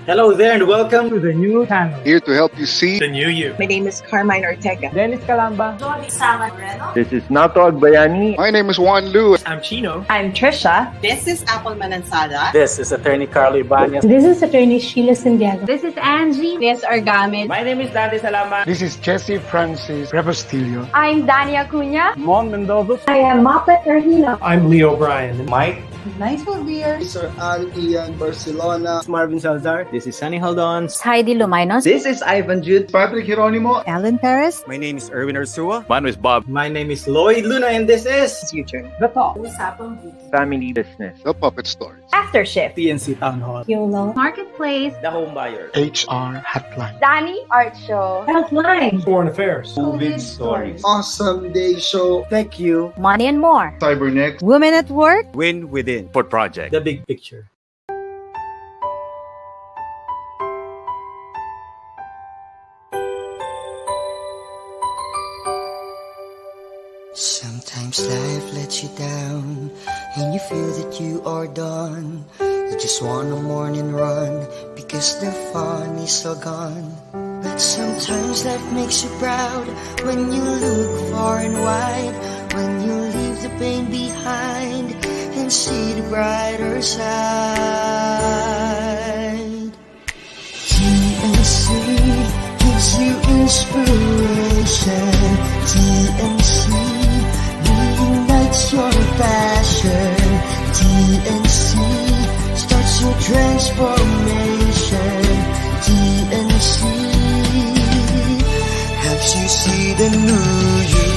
Hello there and welcome to the new channel. Here to help you see The new you. My name is Carmine Ortega. Dennis Calamba. This is Nato Agbayani. My name is Juan Lu. I'm Chino. I'm Trisha. This is Apple Manansala. This is Attorney Carlo Ibanez. This is Attorney Sheila Santiago. This is Angie. This is Argamit. My name is Dante Salama. This is Jesse Francis Rebastillo. I'm Dania Cunha. Mon Mendoza. I am Mapet Erhina. I'm Leo Bryan. Mike. Nice one, beer. Sir Al Ian Barcelona. Marvin Salazar. This is Sunny Haldons. Heidi Lumainos. This is Ivan Jude. Patrick Geronimo. Alan Perez. My name is Erwin Ursua. My name is Bob. My name is Lloyd Luna and this is Future. The Talk. Family Business. The Puppet Stories. After Shift. PNC Town Hall. YOLO. Marketplace. The Home Buyer. HR Hotline. Danny Art Show. Healthline. Foreign Affairs. COVID stories. Awesome Day Show. Thank you. Money and more. Cybernext. Women at Work. Win Within. Fort Project. The Big Picture. Sometimes life lets you down and you feel that you are done. You just wanna mourn and run because the fun is all gone. But sometimes life makes you proud when you look far and wide, when you leave the pain behind and see the brighter side. TNC gives you inspiration. TNC reignites your passion. TNC starts your transformation. TNC helps you see the new you.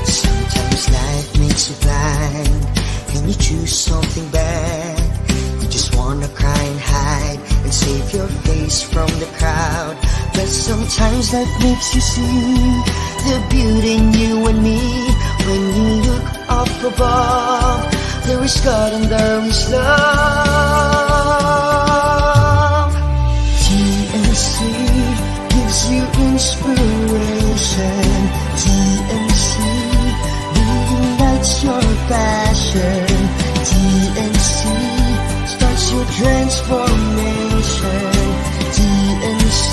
Sometimes life makes you blind and you choose something bad. You just wanna cry and hide and save your face from the crowd. But sometimes life makes you see the beauty in you and me. When you look up above, there is God and there is love. TNC gives you inspiration. TNC reignites your passion. TNC starts your transformation. TNC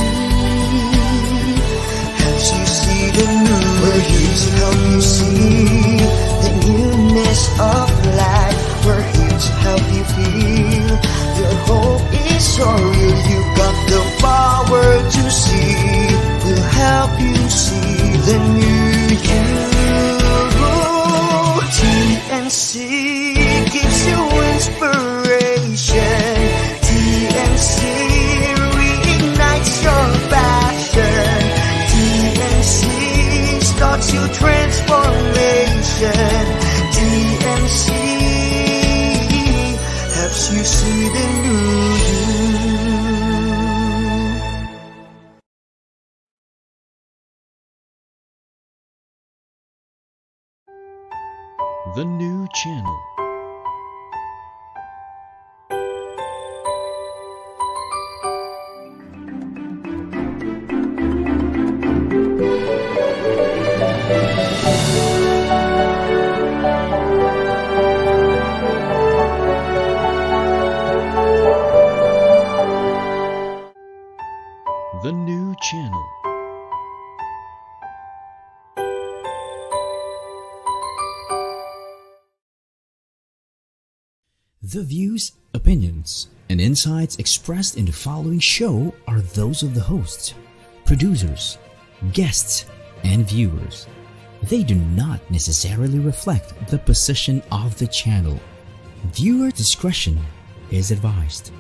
helps you see the new. We're here to help you see the newness of life. We're here to help you feel your hope is so real. You got the power to see. We'll help you see the new you. TNC gives you inspiration. TNC reignites your passion. TNC starts your transformation. TNC helps you see the new you. The new channel. The new channel. The views, opinions, and insights expressed in the following show are those of the hosts, producers, guests, and viewers. They do not necessarily reflect the position of the channel. Viewer discretion is advised.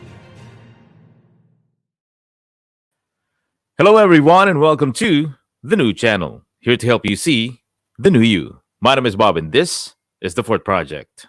Hello everyone and welcome to The New Channel. Here to help you see the new you. My name is Bob and this is the Fort Project.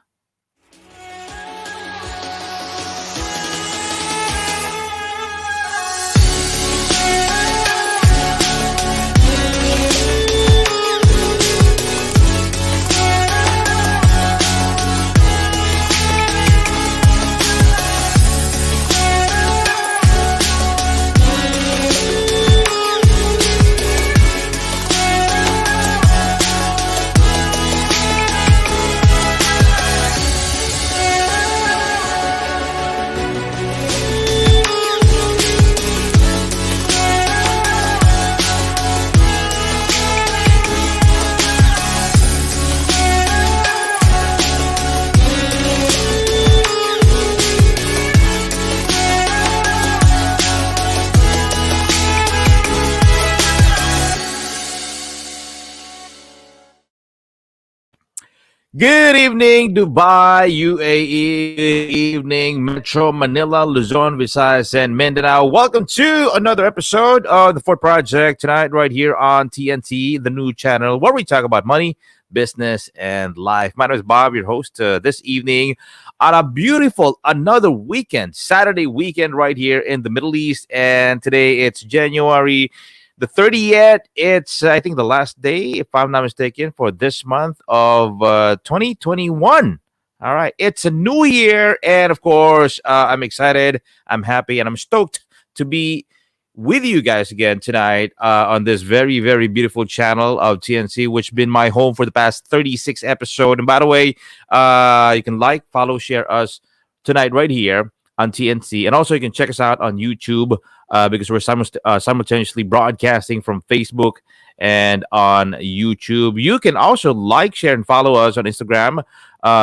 Good evening, Dubai, UAE. Good evening, Metro Manila, Luzon, Visayas, and Mindanao. Welcome to another episode of the Fort Project tonight, right here on TNT, the new channel, where we talk about money, business, and life. My name is Bob, your host this evening on a beautiful another weekend, Saturday weekend, right here in the Middle East. And today it's January the 30th. It's, I think, the last day, if I'm not mistaken, for this month of 2021. All right. It's a new year. And of course, I'm excited. I'm happy. And I'm stoked to be with you guys again tonight on this very, very beautiful channel of TNC, which has been my home for the past 36 episodes. And by the way, you can like, follow, share us tonight right here on TNC. And also you can check us out on YouTube because we're simultaneously broadcasting from Facebook and on YouTube. You can also like, share, and follow us on Instagram.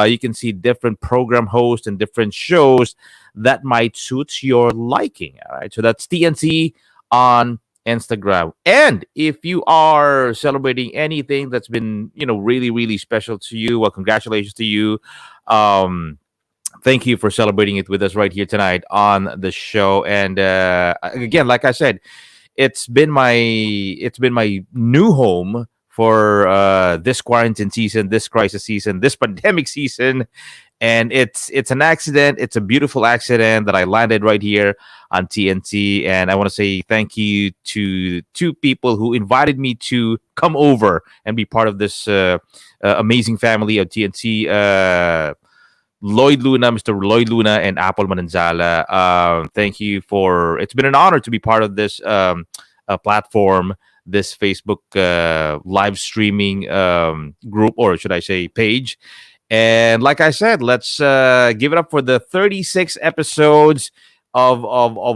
You can see different program hosts and different shows that might suit your liking. All right, so that's TNC on Instagram. And if you are celebrating anything that's been, really, really special to you, well, congratulations to you. Thank you for celebrating it with us right here tonight on the show. And again, like I said, it's been my new home for this quarantine season, this crisis season, this pandemic season. And it's an accident. It's a beautiful accident that I landed right here on TNT. And I want to say thank you to two people who invited me to come over and be part of this amazing family of TNT. Lloyd Luna, Mr. Lloyd Luna, and Apple Mananzala. Thank you it's been an honor to be part of this platform, this Facebook live streaming group, or should I say page. And like I said, let's give it up for the 36 episodes of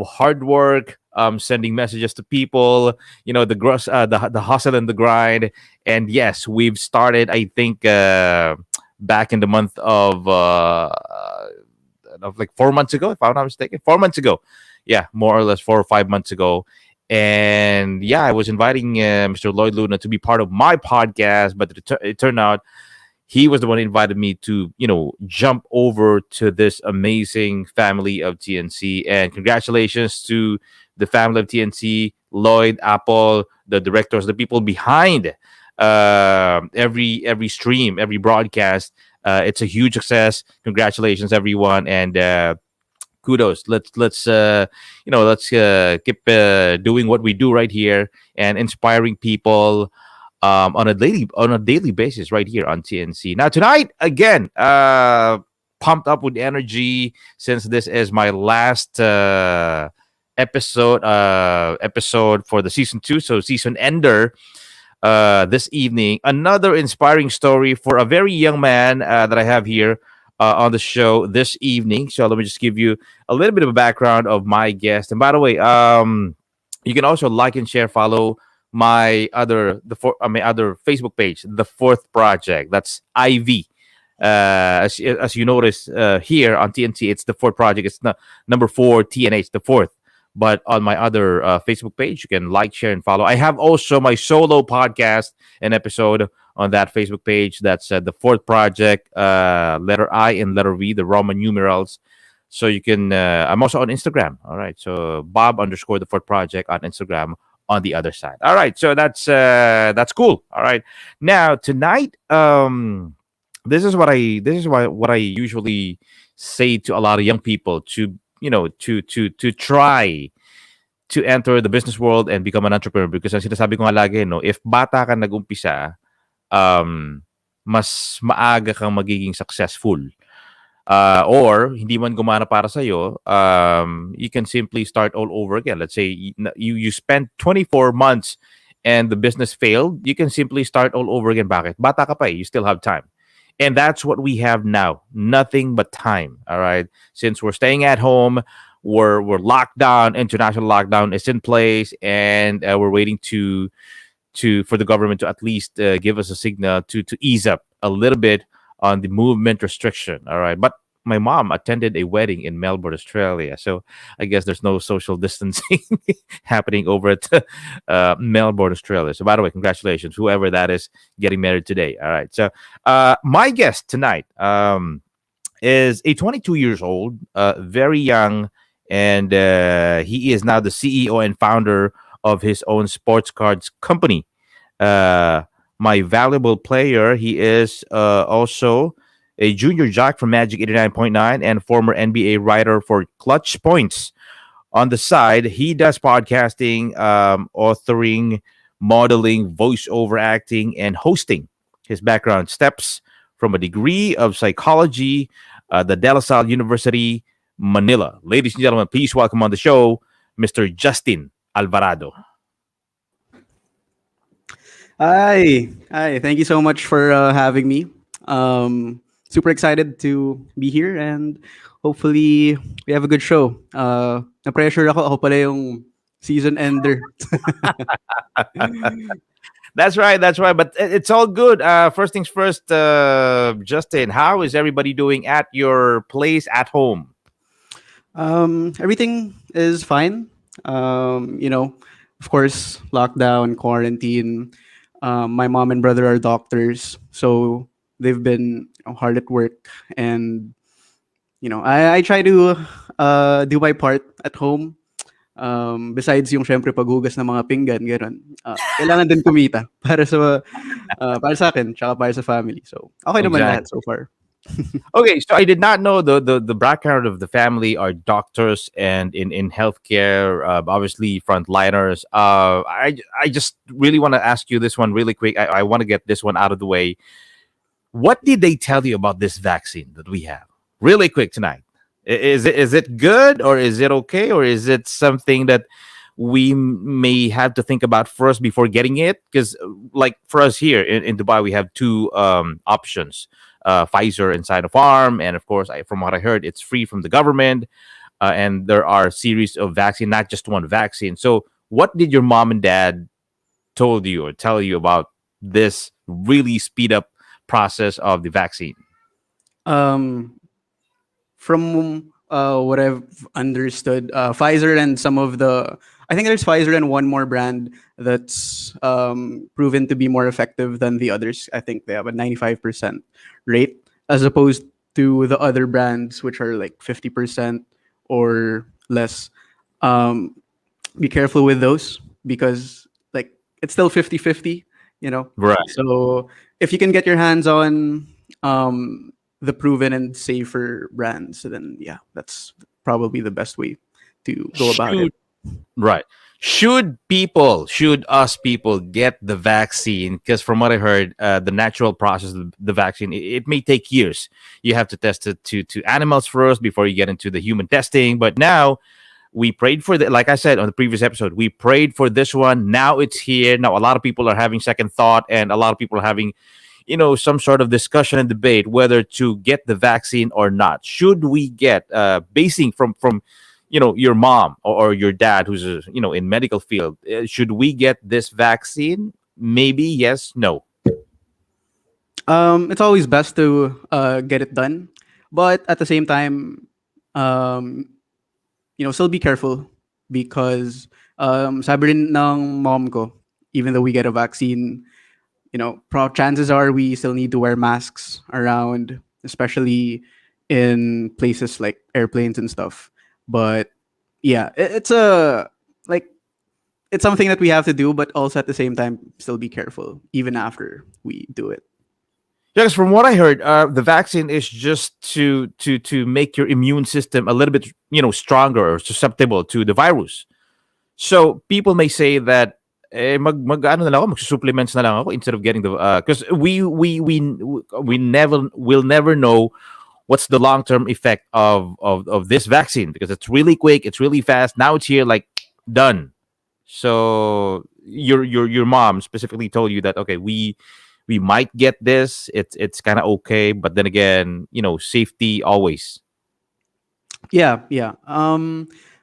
hard work, sending messages to people, the hustle and the grind. And yes, we've started, I think, back in the month of like 4 months ago, if I'm not mistaken. 4 months ago. Yeah, more or less 4 or 5 months ago. And yeah, I was inviting Mr. Lloyd Luna to be part of my podcast, but it turned out he was the one who invited me to, jump over to this amazing family of TNC. And congratulations to the family of TNC, Lloyd, Apple, the directors, the people behind every stream, every broadcast. It's a huge success. Congratulations, everyone, and kudos. Let's keep doing what we do right here and inspiring people on a daily basis right here on TNC. Now tonight, again, pumped up with energy since this is my last episode for the season 2, so season ender. This evening, another inspiring story for a very young man that I have here on the show this evening. So let me just give you a little bit of a background of my guest. And by the way, you can also like and share, follow my other Facebook page, The Fourth Project. That's IV. As you notice here on TNT, it's The Fourth Project. It's not number 4 TNH, the fourth. But on my other Facebook page, you can like, share, and follow. I have also my solo podcast and episode on that Facebook page. That's The Fourth Project, letter I and letter V, the Roman numerals. So you can, I'm also on Instagram. All right. So Bob_The Fourth Project on Instagram on the other side. All right. So that's cool. All right. Now tonight, this is what I usually say to a lot of young people to try to enter the business world and become an entrepreneur, because ang sinasabi ko nga lagi, if bata ka nag-umpisa, mas maaga kang magiging successful. Or hindi man gumana para sa'yo, you can simply start all over again. Let's say you spent 24 months and the business failed, you can simply start all over again. Bakit? Bata ka pa you still have time. And that's what we have now. Nothing but time. All right. Since we're staying at home, we're locked down. International lockdown is in place, and we're waiting for the government to at least give us a signal to ease up a little bit on the movement restriction. All right. But my mom attended a wedding in Melbourne, Australia. So I guess there's no social distancing happening over at Melbourne, Australia. So by the way, congratulations, whoever that is getting married today. All right. So my guest tonight is a 22 years old, very young, and he is now the CEO and founder of his own sports cards company. My valuable player, he is also a junior jock from Magic 89.9 and former NBA writer for Clutch Points. On the side, he does podcasting, authoring, modeling, voiceover acting, and hosting. His background steps from a degree of psychology, the Salle University, Manila. Ladies and gentlemen, please welcome on the show, Mr. Justin Alvarado. Hi. Thank you so much for having me. Super excited to be here and hopefully we have a good show. Na-pressure ako pala yung season ender. That's right. But it's all good. First things first, Justin, how is everybody doing at your place at home? Everything is fine. Of course, lockdown, quarantine. My mom and brother are doctors, so they've been hard at work, and I try to do my part at home. Besides yung syempre paghugas ng mga pinggan, gano'n. Kailangan din kumita para sa akin, tsaka para sa family. So, okay naman lahat so far. Okay, so I did not know the background of the family are doctors and in healthcare, obviously frontliners. I just really want to ask you this one really quick. I want to get this one out of the way. What did they tell you about this vaccine that we have? Really quick tonight. Is it good, or is it okay, or is it something that we may have to think about first before getting it? Because like for us here in Dubai, we have two options. Pfizer and Sinopharm, and of course, from what I heard, it's free from the government, and there are a series of vaccine, not just one vaccine. So what did your mom and dad told you or tell you about this really speed up process of the vaccine? From what I've understood, Pfizer and I think there's Pfizer and one more brand that's proven to be more effective than the others. I think they have a 95% rate, as opposed to the other brands, which are like 50% or less. Be careful with those because like it's still 50-50, Right. So if you can get your hands on the proven and safer brands, then yeah, that's probably the best way to go about it. Right. Should us people get the vaccine? Because from what I heard, the natural process of the vaccine, it may take years. You have to test it to animals first before you get into the human testing. But now we prayed for like I said on the previous episode, we prayed for this one. Now it's here. Now a lot of people are having second thought, and a lot of people are having some sort of discussion and debate whether to get the vaccine or not. Should we get basing from your mom or your dad who's in medical field, should we get this vaccine? Maybe yes, no. It's always best to get it done, but at the same time, still be careful because sabi rin ng mom ko, even though we get a vaccine, chances are we still need to wear masks around, especially in places like airplanes and stuff. But yeah, it's something that we have to do, but also at the same time, still be careful even after we do it. Yes, from what I heard, the vaccine is just to make your immune system a little bit, stronger or susceptible to the virus. So people may say that mag-ano na lang ako, mag-supplements na lang ako instead of getting the because we never know what's the long-term effect of this vaccine, because it's really quick, it's really fast. Now it's here, like done. So your mom specifically told you that okay, we might get this. It's kind of okay, but then again, safety always. Yeah.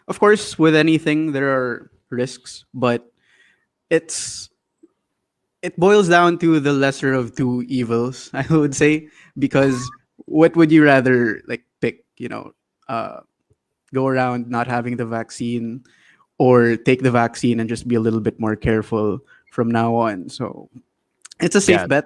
Of course, with anything there are risks, but it boils down to the lesser of two evils, I would say, because what would you rather like pick? you know, uh, go around not having the vaccine or take the vaccine and just be a little bit more careful from now on. So it's a safe Yeah. bet.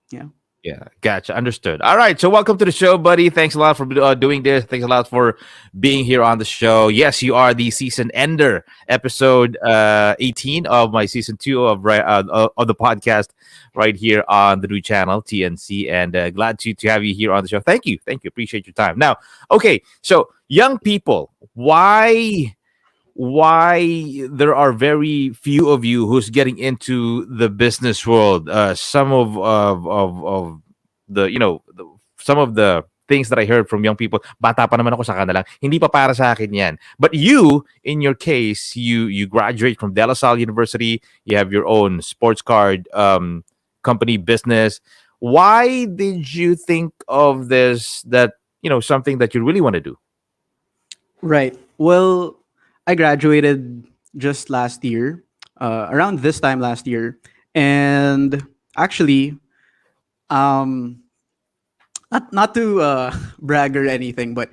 Yeah. Yeah, gotcha. Understood. All right. So, welcome to the show, buddy. Thanks a lot for doing this. Thanks a lot for being here on the show. Yes, you are the season ender, episode 18 of my season 2 of the podcast right here on the new channel, TNC. And glad to have you here on the show. Thank you. Thank you. Appreciate your time. Now, okay. So, young people, why there are very few of you who's getting into the business world. Some of the some of the things that I heard from young people, bata pa naman ako sa kanila, hindi pa para sa akin yan. But you, in your case, you graduate from De La Salle University, you have your own sports card company business. Why did you think of this, that something that you really want to do? Right. Well, I graduated just last year, around this time last year, and actually, not to brag or anything, but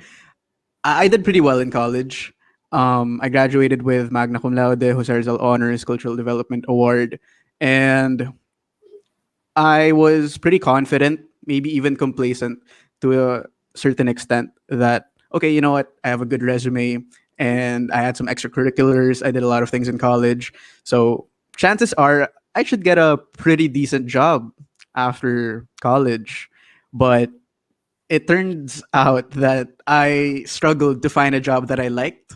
I did pretty well in college. I graduated with magna cum laude, Jose Rizal Honors, Cultural Development Award, and I was pretty confident, maybe even complacent to a certain extent that, okay, you know what, I have a good resume and I had some extracurriculars. I did a lot of things in college. So chances are I should get a pretty decent job after college. But it turns out that I struggled to find a job that I liked.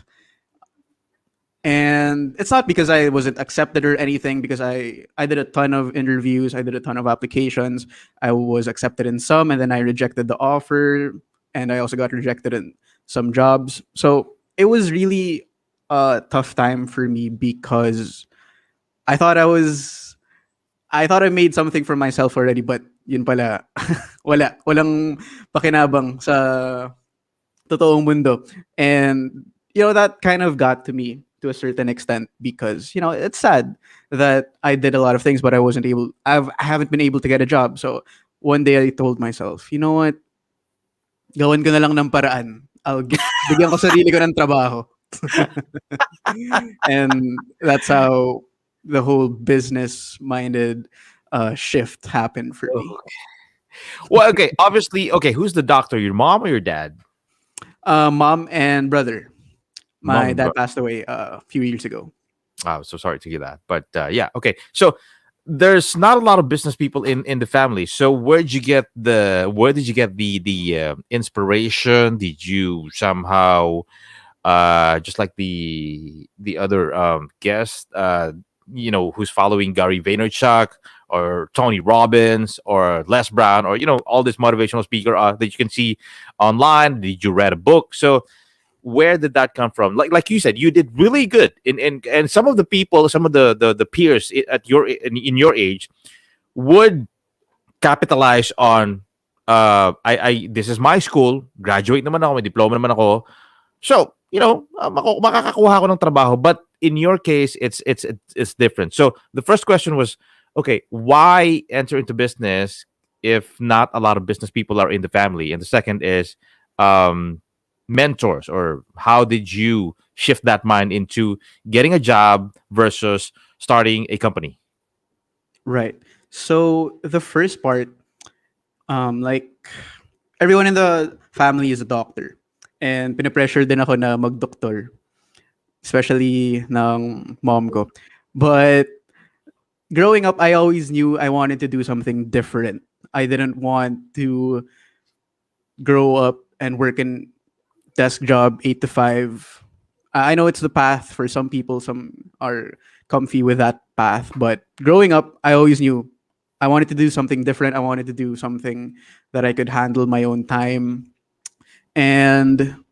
And it's not because I wasn't accepted or anything, because I did a ton of interviews, I did a ton of applications. I was accepted in some, and then I rejected the offer, and I also got rejected in some jobs. So it was really a tough time for me because I thought I made something for myself already, but yun pala, walang pakinabang sa totoong mundo. And that kind of got to me to a certain extent because it's sad that I did a lot of things but I haven't been able to get a job. So one day I told myself, you know what, gawin ko na lang ng paraan. Bigyan ko sarili ko ng trabaho. And that's how the whole business-minded shift happened for me. Well, okay, obviously, okay, who's the doctor? Your mom or your dad? Mom and brother. My Mom, dad passed away a few years ago. Oh, so sorry to hear that. But yeah, okay. So there's not a lot of business people in the family. So where did you get the inspiration? Did you somehow just like the other guest who's following Gary Vaynerchuk or Tony Robbins or Les Brown or all this motivational speaker that you can see online? Did you read a book? So where did that come from? Like you said, you did really good and some of the people, some of the peers at in your age would capitalize on I this is my school, graduate naman ako, may diploma naman ako. So, makakakuha ako ng trabaho, but in your case it's different. So the first question was, okay, why enter into business if not a lot of business people are in the family? And the second is mentors, or how did you shift that mind into getting a job versus starting a company? Right. So the first part, like everyone in the family is a doctor, and pinapressure din ako na mag-doktor, especially ng mom ko. But growing up, I always knew I wanted to do something different. I didn't want to grow up and work in desk job 8 to 5. I know it's the path for some people. Some are comfy with that path. But growing up, I always knew I wanted to do something different. I wanted to do something that I could handle my own time. And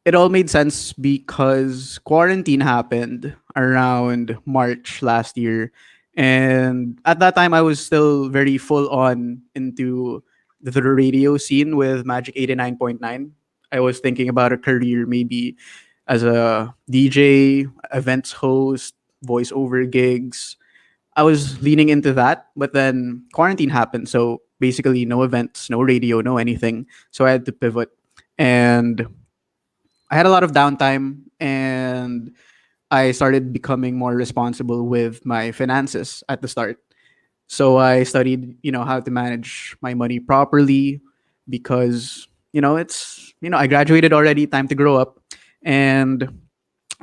it all made sense because quarantine happened around March last year. And at that time, I was still very full on into the radio scene with Magic 89.9. I was thinking about a career maybe as a DJ, events host, voiceover gigs. I was leaning into that, but then quarantine happened. So basically no events, no radio, no anything. So I had to pivot. And I had a lot of downtime, and I started becoming more responsible with my finances at the start. So I studied, how to manage my money properly because, I graduated already, time to grow up. And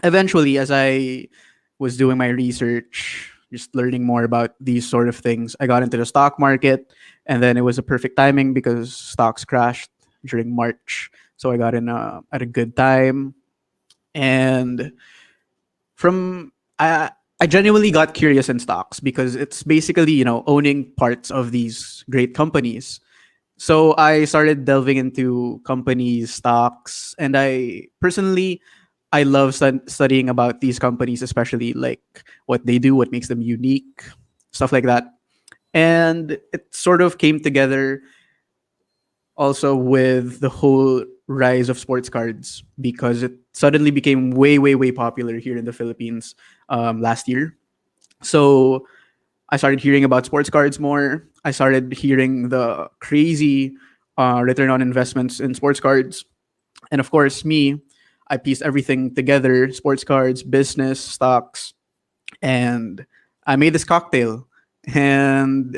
eventually, as I was doing my research, just learning more about these sort of things, I got into the stock market, and then it was a perfect timing because stocks crashed during March. So I got in at a good time, and from I genuinely got curious in stocks because it's basically owning parts of these great companies. So I started delving into companies, stocks, and I love studying about these companies, especially like what they do, what makes them unique, stuff like that. And it sort of came together also with the whole rise of sports cards because it suddenly became way, way, way popular here in the Philippines last year. So I started hearing about sports cards more. I started hearing the crazy return on investments in sports cards. And of course, I pieced everything together: sports cards, business, stocks, and I made this cocktail. And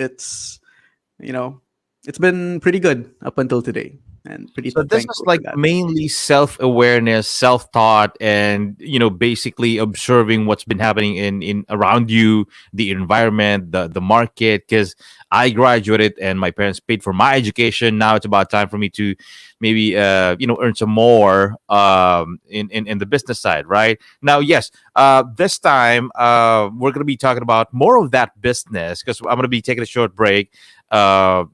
you know, it's been pretty good up until today, and pretty So this is thankful for like that. mainly self-awareness, self-thought, and basically observing what's been happening in around you, the environment, the market. Because I graduated and my parents paid for my education. Now it's about time for me to maybe earn some more in the business side, right? Now, yes, this time we're gonna be talking about more of that business because I'm gonna be taking a short break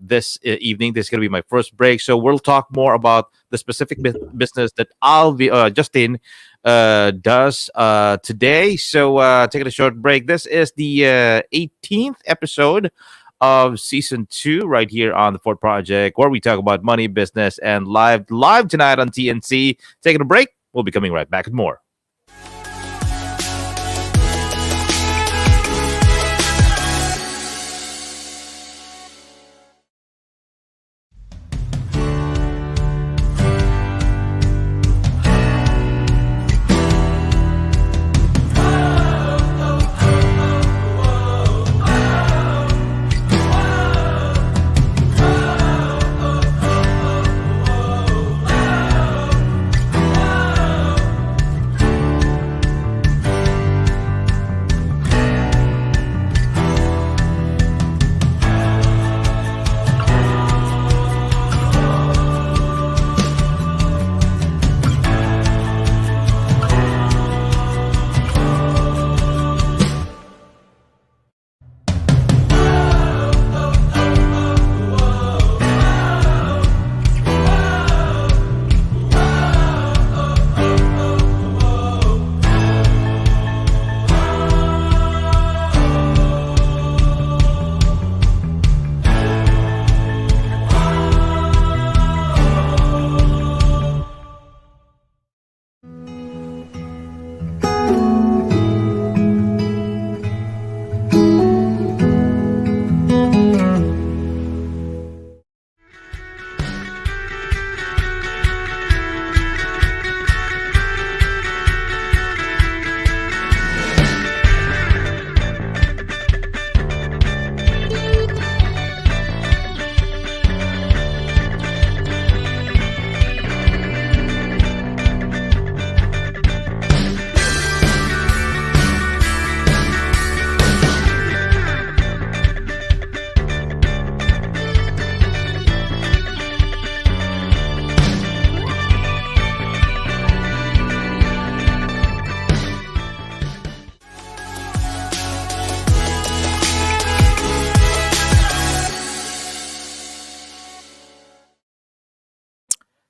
this evening. This is going to be my first break. So we'll talk more about the specific business that Justin does today. So taking a short break. This is the 18th episode of season 2 right here on the Fort Project, where we talk about money, business, and live tonight on TNC. Taking a break. We'll be coming right back with more.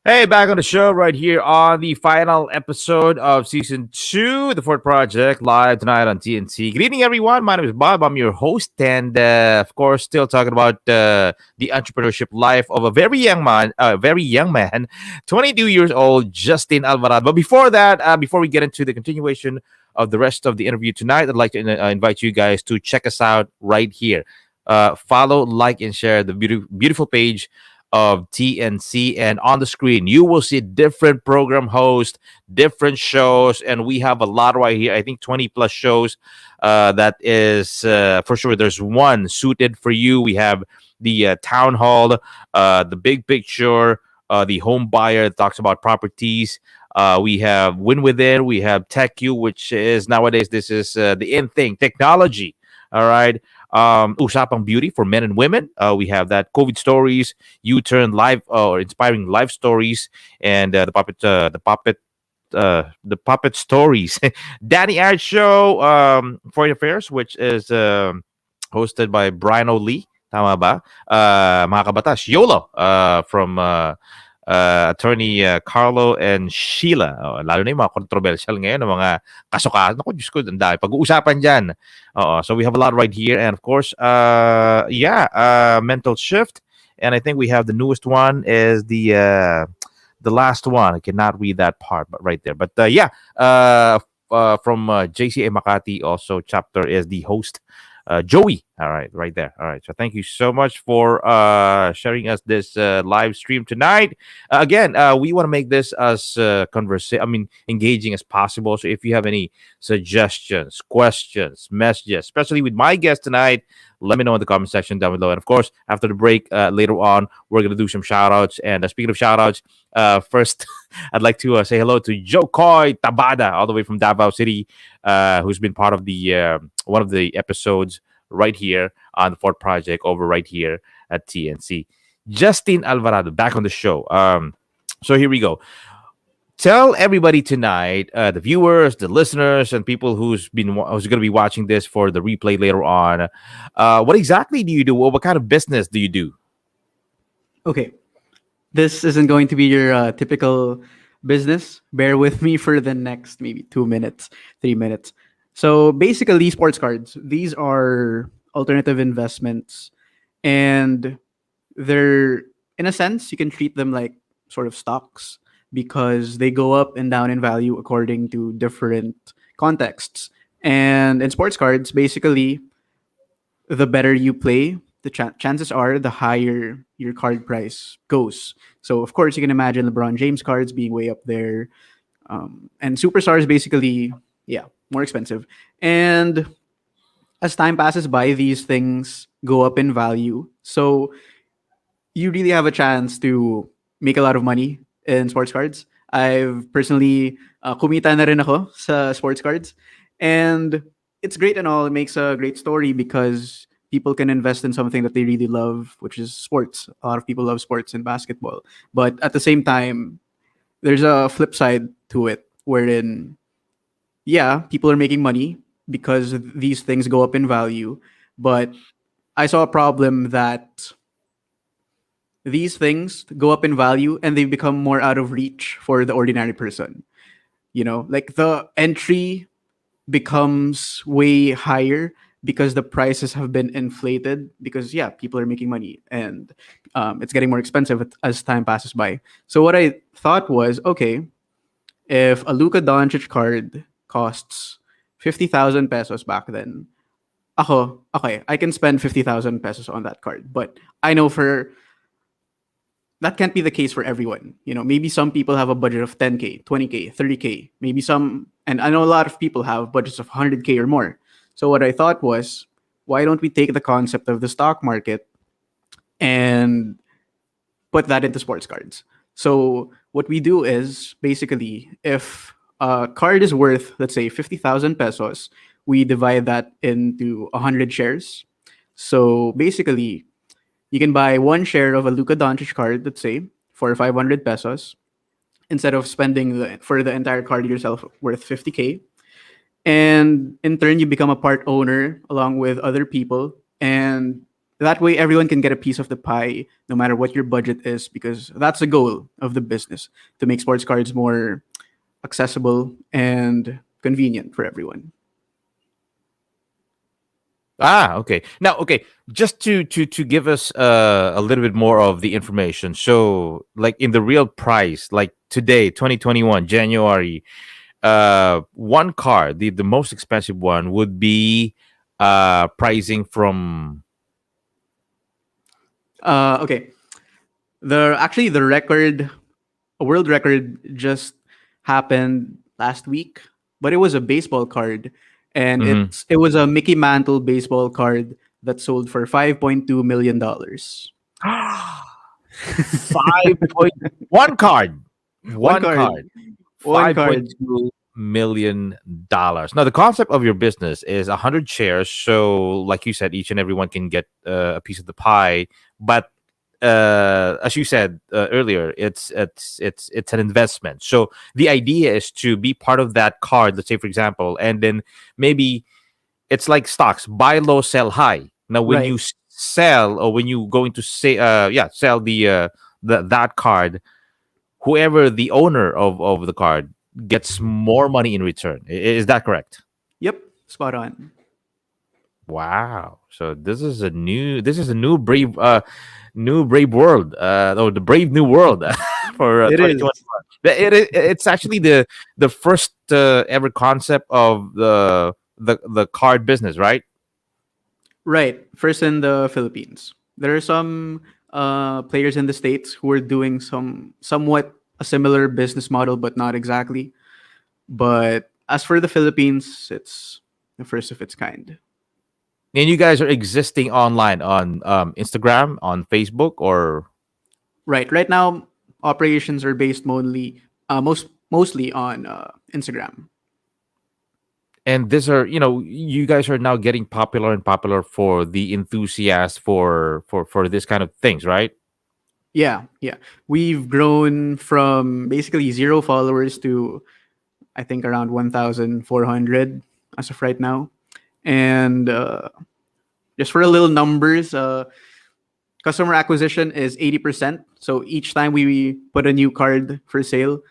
Hey, back on the show right here on the final episode of season 2, The Fort Project, live tonight on TNC. Good evening, everyone. My name is Bob. I'm your host, and of course, still talking about the entrepreneurship life of a very young man, 22 years old, Justin Alvarado. But before that, before we get into the continuation of the rest of the interview tonight, I'd like to invite you guys to check us out right here. follow, like, and share the beautiful page of TNC. And on the screen, you will see different program hosts, different shows, and we have a lot right here. I think 20 plus shows. That is for sure. There's one suited for you. We have the town hall, the big picture, the home buyer that talks about properties. We have Win Within. We have Tech U, which is nowadays this is the in thing, technology. All right. Usapang Beauty for men and women. We have that COVID stories, U-turn live or inspiring life stories, and the puppet stories. Danny Art Show, Foreign Affairs, which is hosted by Brian O'Lee. Tama ba? Mga kabatas, YOLO from Attorney Carlo and Sheila. Lalo na yung mga controversial ngayon, ng mga kasukaan. Naku, Diyos ko, ang dami. Pag-uusapan dyan. So we have a lot right here. And of course, Mental Shift. And I think we have the newest one is the last one. I cannot read that part, but right there. But from JCA Makati also chapter is the host, Joey. All right there. All right. So thank you so much for sharing us this live stream tonight. Again, we want to make this as engaging as possible. So if you have any suggestions, questions, messages, especially with my guest tonight, let me know in the comment section down below. And of course, after the break later on, we're going to do some shout outs. And speaking of shout outs, first, I'd like to say hello to Joe Coy Tabada, all the way from Davao City, who's been part of the one of the episodes right here on the Fort Project over right here at TNC. Justin Alvarado back on the show. So here we go. Tell everybody tonight, the viewers, the listeners, and people who's going to be watching this for the replay later on, what exactly do you do? What kind of business do you do? Okay, this isn't going to be your typical business. Bear with me for the next maybe 2 minutes, 3 minutes. So basically, sports cards, these are alternative investments, and they're, in a sense, you can treat them like sort of stocks because they go up and down in value according to different contexts. And in sports cards, basically, the better you play, the chances are the higher your card price goes. So, of course, you can imagine LeBron James cards being way up there. And superstars, basically, more expensive. And as time passes by, these things go up in value. So you really have a chance to make a lot of money in sports cards. I've personally kumita na rin ako sa sports cards. And it's great and all. It makes a great story because people can invest in something that they really love, which is sports. A lot of people love sports and basketball. But at the same time, there's a flip side to it wherein people are making money because these things go up in value. But I saw a problem that these things go up in value and they become more out of reach for the ordinary person. You know, like the entry becomes way higher because the prices have been inflated because, people are making money and it's getting more expensive as time passes by. So what I thought was, okay, if a Luka Doncic card costs 50,000 pesos back then, I can spend 50,000 pesos on that card. But I know that can't be the case for everyone. You know, maybe some people have a budget of 10K, 20K, 30K. Maybe some, and I know a lot of people have budgets of 100K or more. So what I thought was, why don't we take the concept of the stock market and put that into sports cards? So what we do is basically, if a card is worth, let's say, 50,000 pesos, we divide that into 100 shares. So basically, you can buy one share of a Luka Doncic card, let's say, for 500 pesos, instead of spending for the entire card yourself worth 50K. And in turn, you become a part owner along with other people. And that way, everyone can get a piece of the pie, no matter what your budget is, because that's the goal of the business, to make sports cards more accessible and convenient for everyone. Okay. Now, just to give us a little bit more of the information. So, like in the real price, like today, 2021, January, one card, the most expensive one would be pricing from Okay. The record, a world record, just happened last week, but it was a baseball card, and Mhm. it was a Mickey Mantle baseball card that sold for $5.2 million. 1 card. One One card, card. one Five point card. two million dollars. Now the concept of your business is 100 shares. So, like you said, each and everyone can get a piece of the pie. But as you said earlier, it's an investment. So the idea is to be part of that card. Let's say, for example, and then maybe it's like stocks: buy low, sell high. Now, when you Right. sell, or when you going to say, sell that card, whoever the owner of the card gets more money in return. Is that correct? Yep. Spot on. Wow. So this is a new brave world, or the brave new world for It is. 2021. It's actually the first ever concept of the card business, right? Right. First in the Philippines. There are some players in the States who are doing somewhat a similar business model, but not exactly. But as for the Philippines, it's the first of its kind. And you guys are existing online on Instagram, on Facebook, or Right. Right now, operations are based mostly on Instagram. and these are, you guys are now getting popular and popular for the enthusiasts for this kind of things, right? Yeah, yeah. We've grown from basically zero followers to I think around 1,400 as of right now. And just for a little numbers, customer acquisition is 80%. So each time we put a new card for sale,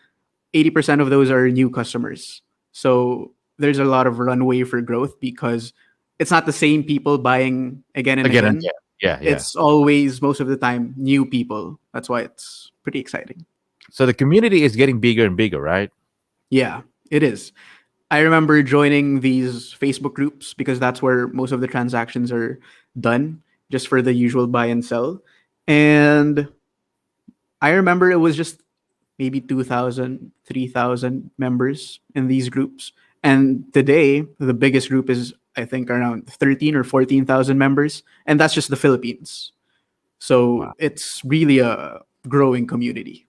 80% of those are new customers. So there's a lot of runway for growth because it's not the same people buying again and Again and again. again. Yeah, yeah. It's always, most of the time, new people. That's why it's pretty exciting. So the community is getting bigger and bigger, right? Yeah, it is. I remember joining these Facebook groups because that's where most of the transactions are done, just for the usual buy and sell. And I remember it was just maybe 2,000, 3,000 members in these groups. And today, the biggest group is, I think, around 13 or 14,000 members. And that's just the Philippines. So it's really a growing community.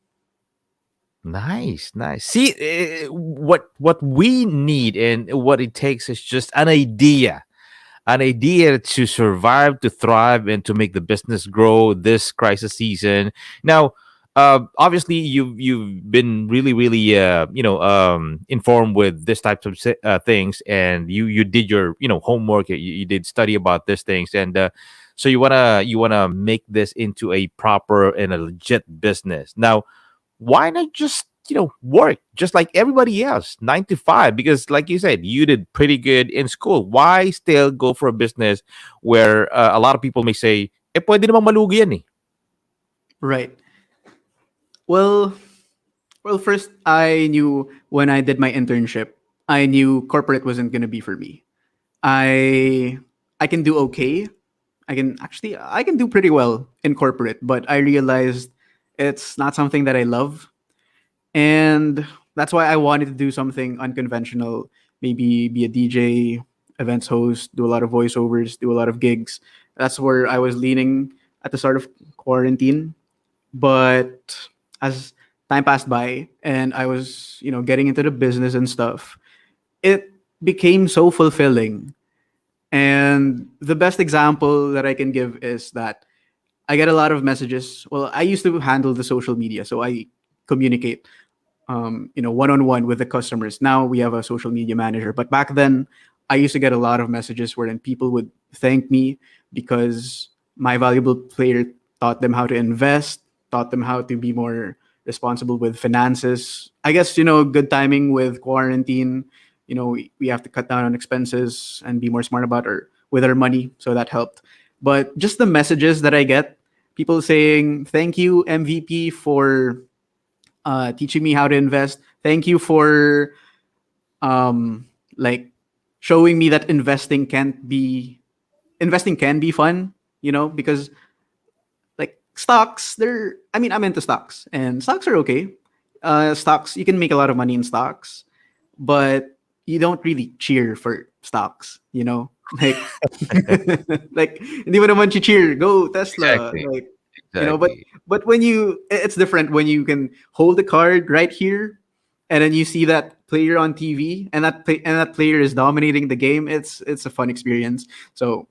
Nice, nice. See, what we need and what it takes is just an idea to survive, to thrive, and to make the business grow this crisis season. Now, obviously, you've been really, really, informed with this types of things, and you did your homework. You did study about these things, and so you wanna make this into a proper and a legit business. Now, why not just work just like everybody else, 9 to 5? Because like you said, you did pretty good in school. Why still go for a business where a lot of people may say, pwede namang malugi yan eh. Right. Well, first I knew when I did my internship, I knew corporate wasn't going to be for me. I can do okay. I can do pretty well in corporate, but I realized it's not something that I love. And that's why I wanted to do something unconventional, maybe be a DJ, events host, do a lot of voiceovers, do a lot of gigs. That's where I was leaning at the start of quarantine. But as time passed by and I was, getting into the business and stuff, it became so fulfilling. And the best example that I can give is that I get a lot of messages. Well, I used to handle the social media, so I communicate, one on one with the customers. Now we have a social media manager, but back then I used to get a lot of messages wherein people would thank me because my valuable player taught them how to invest, taught them how to be more responsible with finances. I guess good timing with quarantine. We have to cut down on expenses and be more smart about our money, so that helped. But just the messages that I get, people saying thank you MVP for teaching me how to invest. Thank you for like showing me that investing can be fun. Because like stocks, I'm into stocks, and stocks are okay. Stocks, you can make a lot of money in stocks, but you don't really cheer for stocks, you know? Like, like, hindi mo naman cheer, go Tesla. Exactly. Like, you know, Exactly. but when it's different when you can hold the card right here, and then you see that player on TV, and that player is dominating the game. It's a fun experience. So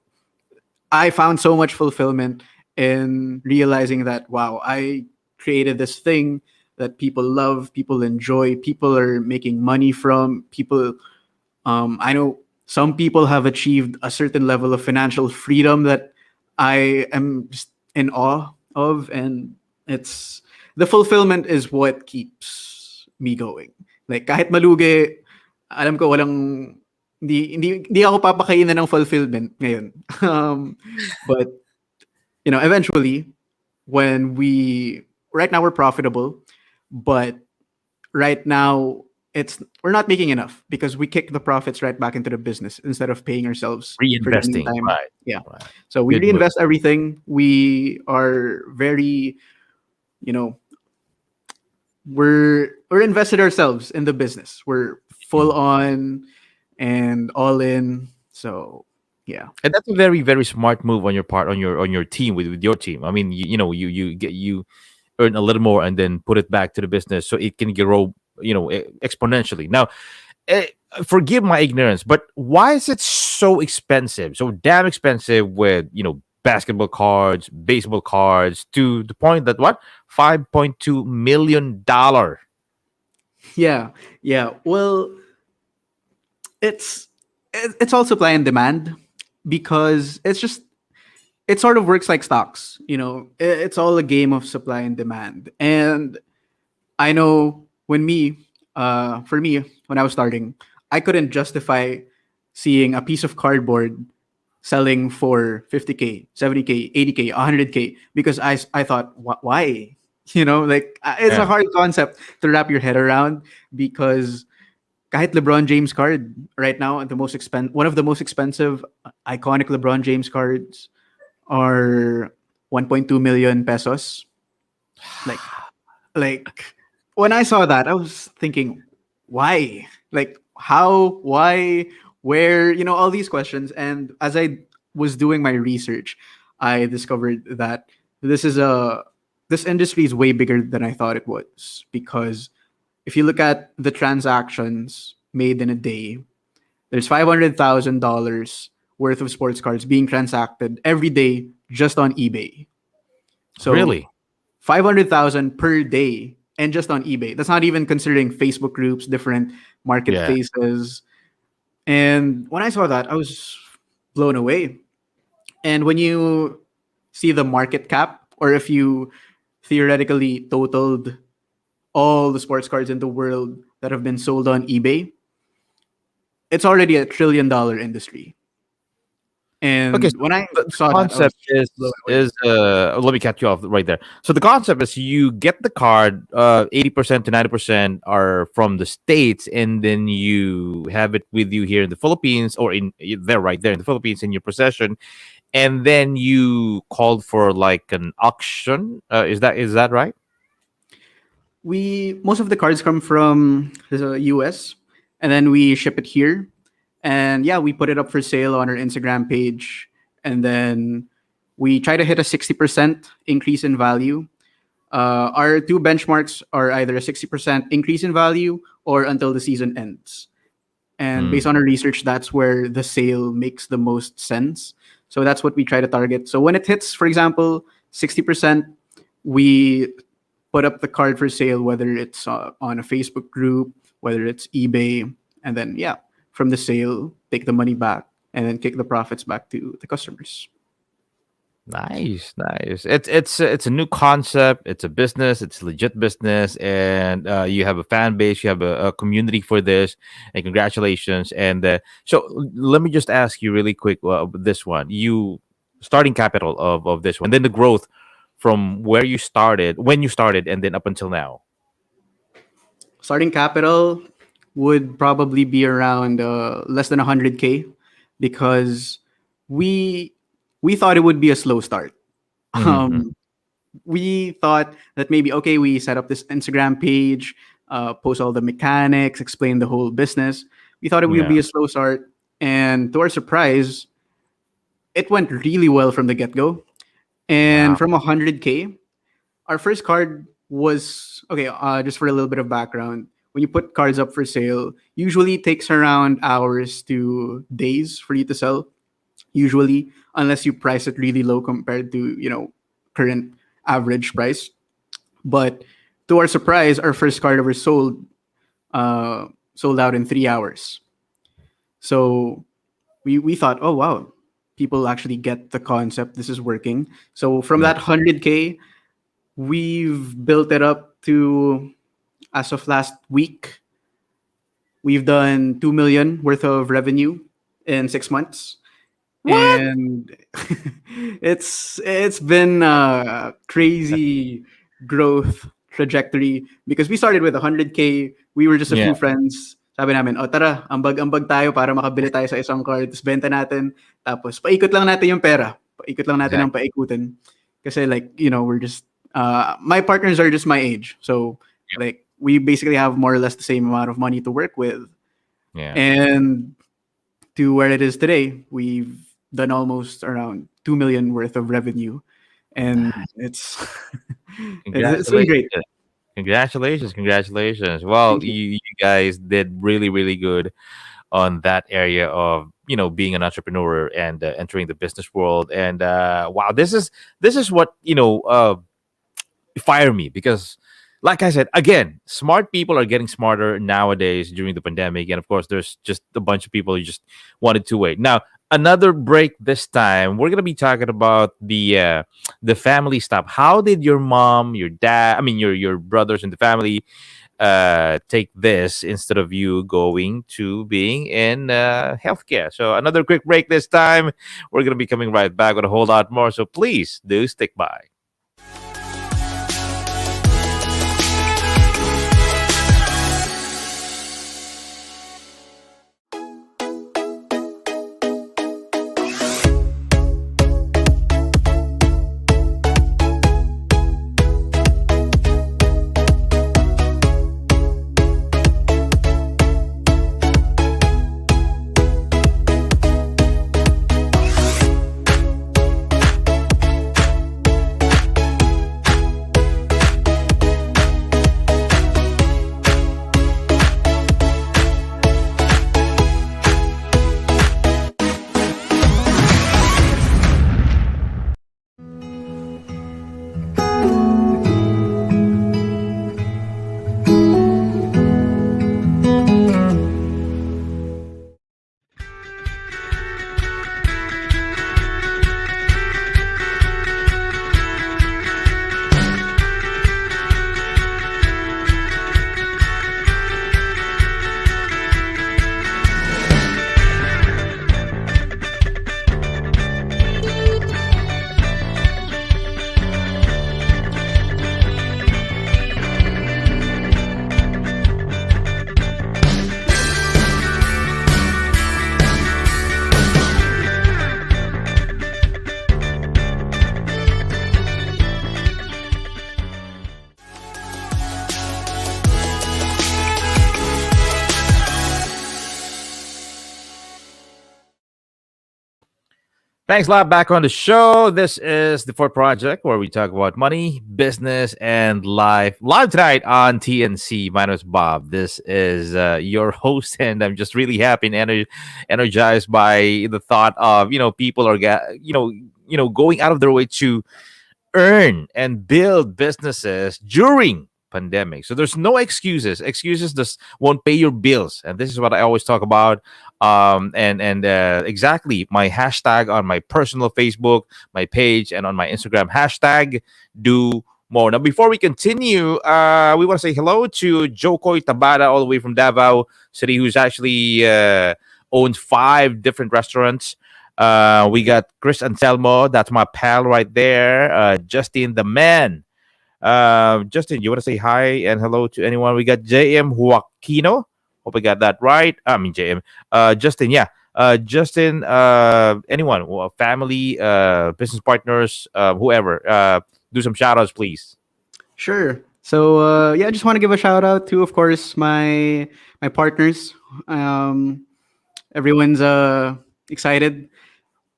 I found so much fulfillment in realizing that, wow, I created this thing that people love, people enjoy, people are making money from. People, I know some people have achieved a certain level of financial freedom that I am just in awe of, and it's the fulfillment is what keeps me going. Like kahit malugi, alam ko walang hindi ako papakainan ng fulfillment ngayon. But you know, eventually, when right now we're profitable, but right now we're not making enough because we kick the profits right back into the business instead of paying ourselves for the Reinvesting. meantime. Right. Yeah. Right. So we Good reinvest everything. We are very, you know, we're invested ourselves in the business. We're full on and all in. So yeah, And that's a very, very smart move on your part, on your team, with your team. I mean, you earn a little more and then put it back to the business so it can grow, exponentially. Now, eh, forgive my ignorance, but why is it so expensive, so damn expensive, with basketball cards, baseball cards, to the point that what, $5.2 million? yeah. Well, it's all supply and demand, because it sort of works like stocks. It's all a game of supply and demand. And I know for me, when I was starting, I couldn't justify seeing a piece of cardboard selling for 50K, 70K, 80K, 100K, because I thought, why? It's a hard concept to wrap your head around, because kahit LeBron James card right now, one of the most expensive iconic LeBron James cards are 1.2 million pesos. Like when I saw that, I was thinking, why? Like how, why, where, all these questions. And as I was doing my research, I discovered that this industry is way bigger than I thought it was, because if you look at the transactions made in a day, there's $500,000 worth of sports cards being transacted every day just on eBay. So Really? 500,000 per day, and just on eBay. That's not even considering Facebook groups, different marketplaces. And when I saw that, I was blown away. And when you see the market cap, or if you theoretically totaled all the sports cards in the world that have been sold on eBay, it's already a $1 trillion industry. And Okay, when I the saw concept that, let me cut you off right there. So the concept is, you get the card, 80% to 90% are from the States, and then you have it with you here in the Philippines, or right there in the Philippines, in your possession, and then you called for like an auction. Is that right? most of the cards come from the US, and then we ship it here. And yeah, we put it up for sale on our Instagram page, and then we try to hit a 60% increase in value. Our two benchmarks are either a 60% increase in value, or until the season ends. And based on our research, that's where the sale makes the most sense. So that's what we try to target. So when it hits, for example, 60%, we put up the card for sale, whether it's on a Facebook group, whether it's eBay, and then from the sale, take the money back, and then kick the profits back to the customers. Nice. It's a new concept. It's a business. It's a legit business, and you have a fan base. You have a community for this, and congratulations. And so let me just ask you really quick, this one, you starting capital of this one, and then the growth from when you started, and then up until now. Starting capital would probably be around less than 100K, because we thought it would be a slow start. we thought that maybe, okay, we set up this Instagram page, post all the mechanics, explain the whole business. We thought it would Yeah. be a slow start. And to our surprise, it went really well from the get go. And Wow. from 100K, our first card was okay. Just for a little bit of background, when you put cards up for sale, usually it takes around hours to days for you to sell. Usually, unless you price it really low compared to current average price. But to our surprise, our first card ever sold out in 3 hours. So we thought, oh wow, people actually get the concept. This is working. So from Yeah. that 100K, we've built it up to, as of last week, we've done 2 million worth of revenue in 6 months. What? And it's been a crazy growth trajectory because we started with 100K. We were just a Yeah. few friends. Sabi namin, "O tara, ambag-ambag tayo para makabili tayo sa isang card, tapos benta natin, tapos paikot lang natin yung pera. Paikot lang natin ang paikutin." Kasi like, we're just my partners are just my age. So like we basically have more or less the same amount of money to work with. Yeah. And to where it is today, we've done almost around 2 million worth of revenue. And it's it's been great. Congratulations. Well, Thank you. you guys did really, really good on that area of being an entrepreneur and entering the business world. And wow, this is what fire me, because like I said, again, smart people are getting smarter nowadays during the pandemic. And of course, there's just a bunch of people who just wanted to wait. Now, another break this time. We're gonna be talking about the family stuff. How did your mom, your dad, I mean your brothers in the family take this instead of you going to being in healthcare? So another quick break this time. We're gonna be coming right back with a whole lot more. So please do stick by. Thanks a lot. Back on the show. This is the Fort Project, where we talk about money, business, and life. Live tonight on TNC. My name is Bob. This is your host, and I'm just really happy and energized by the thought of people are going out of their way to earn and build businesses during pandemic. So there's no excuses. Excuses just won't pay your bills, and this is what I always talk about. And exactly my hashtag on my personal Facebook, my page, and on my Instagram, hashtag do more. Now, before we continue, we want to say hello to Jokoy Tabada, all the way from Davao City, who's actually owns 5 different restaurants. We got Chris Anselmo, that's my pal right there. Justin the man. Justin, you want to say hi and hello to anyone? We got JM Joaquino. Hope I got that right. I mean JM. Justin, yeah. Justin, anyone, family, business partners, whoever. do some shout outs, please. Sure. So I just want to give a shout out to, of course, my partners. Everyone's excited,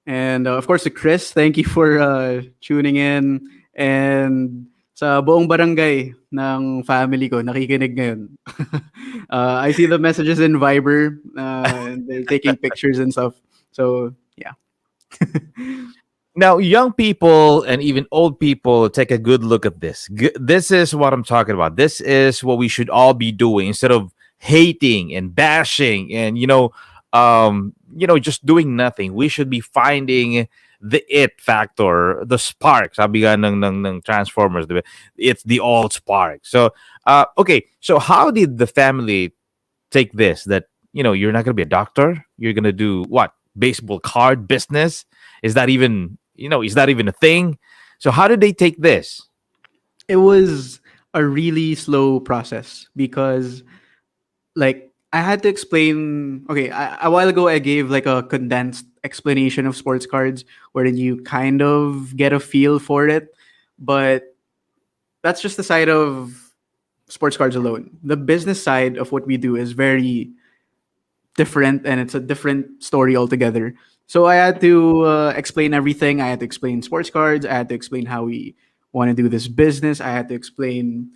and of course, to Chris, thank you for tuning in, and sa buong barangay ng family ko nakikinig ngayon. I see the messages in Viber, and they're taking pictures and stuff. So yeah. Now, young people and even old people, take a good look at this. This is what I'm talking about. This is what we should all be doing instead of hating and bashing and just doing nothing. We should be finding the it factor, the spark. Sabi nga ng Transformers, diba? It's the old spark. So, okay. So, how did the family take this? That you're not gonna be a doctor. You're gonna do what? Baseball card business? Is that even a thing? So how did they take this? It was a really slow process because like I had to explain. Okay, a while ago I gave like a condensed explanation of sports cards wherein you kind of get a feel for it, but that's just the side of sports cards alone. The business side of what we do is very different, and it's a different story altogether. So I had to explain everything. I had to explain sports cards. I had to explain how we want to do this business. I had to explain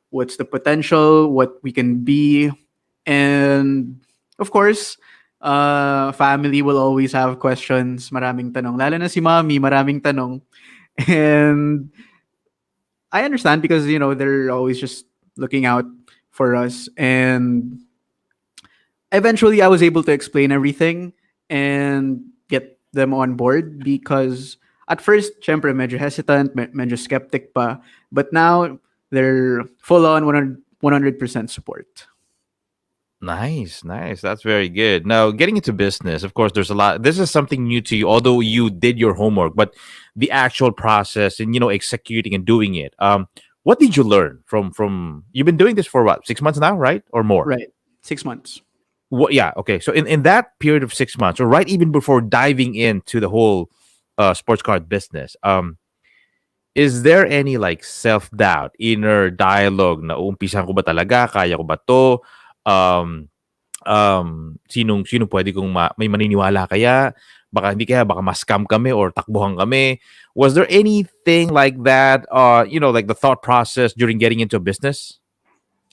what's the potential, what we can be, and of course, family will always have questions. Maraming tanong, lalo na si mommy, maraming tanong, and I understand because they're always just looking out for us. And eventually, I was able to explain everything and get them on board because at first, syempre, medyo hesitant, medyo skeptic pa. But now, they're full on 100% support. Nice. That's very good. Now, getting into business, of course, there's a lot. This is something new to you, although you did your homework, but the actual process and, executing and doing it. What did you learn from you've been doing this for what, 6 months now, right? Or more? Right. 6 months. What? Yeah. Okay. So in that period of 6 months, or right even before diving into the whole sports card business, is there any like self-doubt, inner dialogue na umpisan ko ba talaga? Kaya ko ba to? Sinong pwede kong may maniniwala kaya? Baka hindi kaya, baka ma-scam kami or takbuhan kami. Was there anything like that, like the thought process during getting into a business?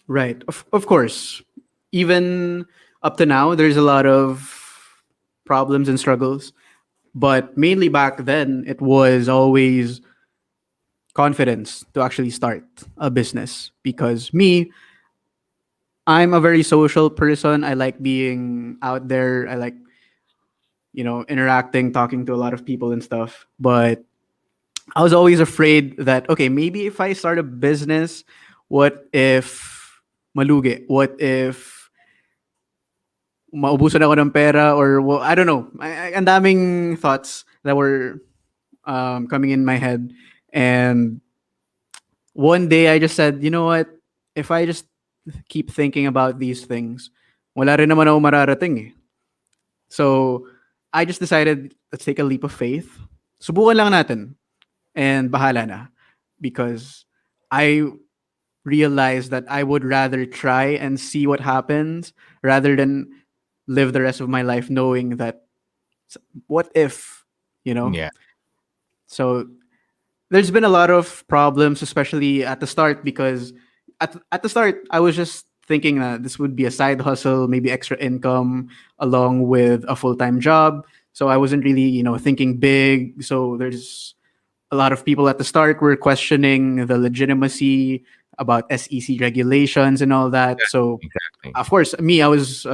Right. Of course. Even up to now, there's a lot of problems and struggles. But mainly back then, it was always confidence to actually start a business. Because I'm a very social person. I like being out there. I like, interacting, talking to a lot of people and stuff. But I was always afraid that, okay, maybe if I start a business, what if malugi? What if maubusan ako ng pera? Or, well, I don't know. Ang daming thoughts that were coming in my head. And one day I just said, you know what? If I just keep thinking about these things, wala rin naman ako mararating eh. So I just decided, let's take a leap of faith. Subukan lang natin. And bahala na. Because I realized that I would rather try and see what happens rather than live the rest of my life knowing that what if, Yeah. So there's been a lot of problems, especially at the start, because at the start, I was just thinking that this would be a side hustle, maybe extra income along with a full-time job. So I wasn't really, thinking big. So there's a lot of people at the start were questioning the legitimacy about SEC regulations and all that. Yeah, so exactly. Of course, I was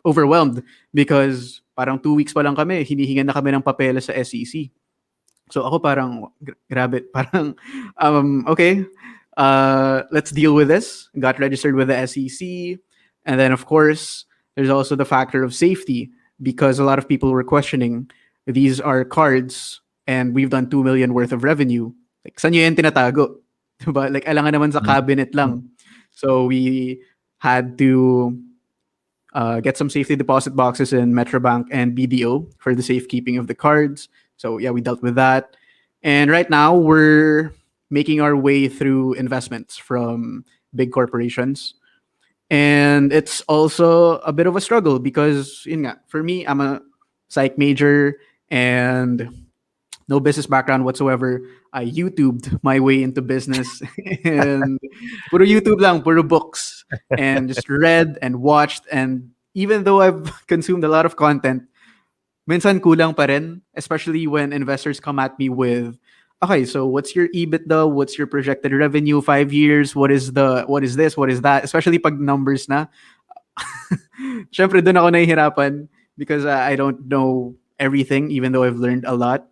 overwhelmed because parang 2 weeks pa lang kami, hinihingan na kami ng papeles sa SEC. So ako parang, grabe, parang, okay, let's deal with this. Got registered with the SEC. And then, of course, there's also the factor of safety because a lot of people were questioning, these are cards and we've done 2 million worth of revenue. Like, saan nyo yan tinatago? Diba? Like, alangan naman sa cabinet lang. So we had to get some safety deposit boxes in Metrobank and BDO for the safekeeping of the cards. So yeah, we dealt with that. And right now we're making our way through investments from big corporations. And it's also a bit of a struggle because yun nga, for me, I'm a psych major and no business background whatsoever. I YouTubed my way into business and puro YouTube lang, puro books, and just read and watched. And even though I've consumed a lot of content, minsan kulang pa rin, especially when investors come at me with, okay, so what's your EBITDA? What's your projected revenue 5 years? What is this? What is that? Especially pag numbers na. Syempre doon ako nahihirapan because I don't know everything, even though I've learned a lot.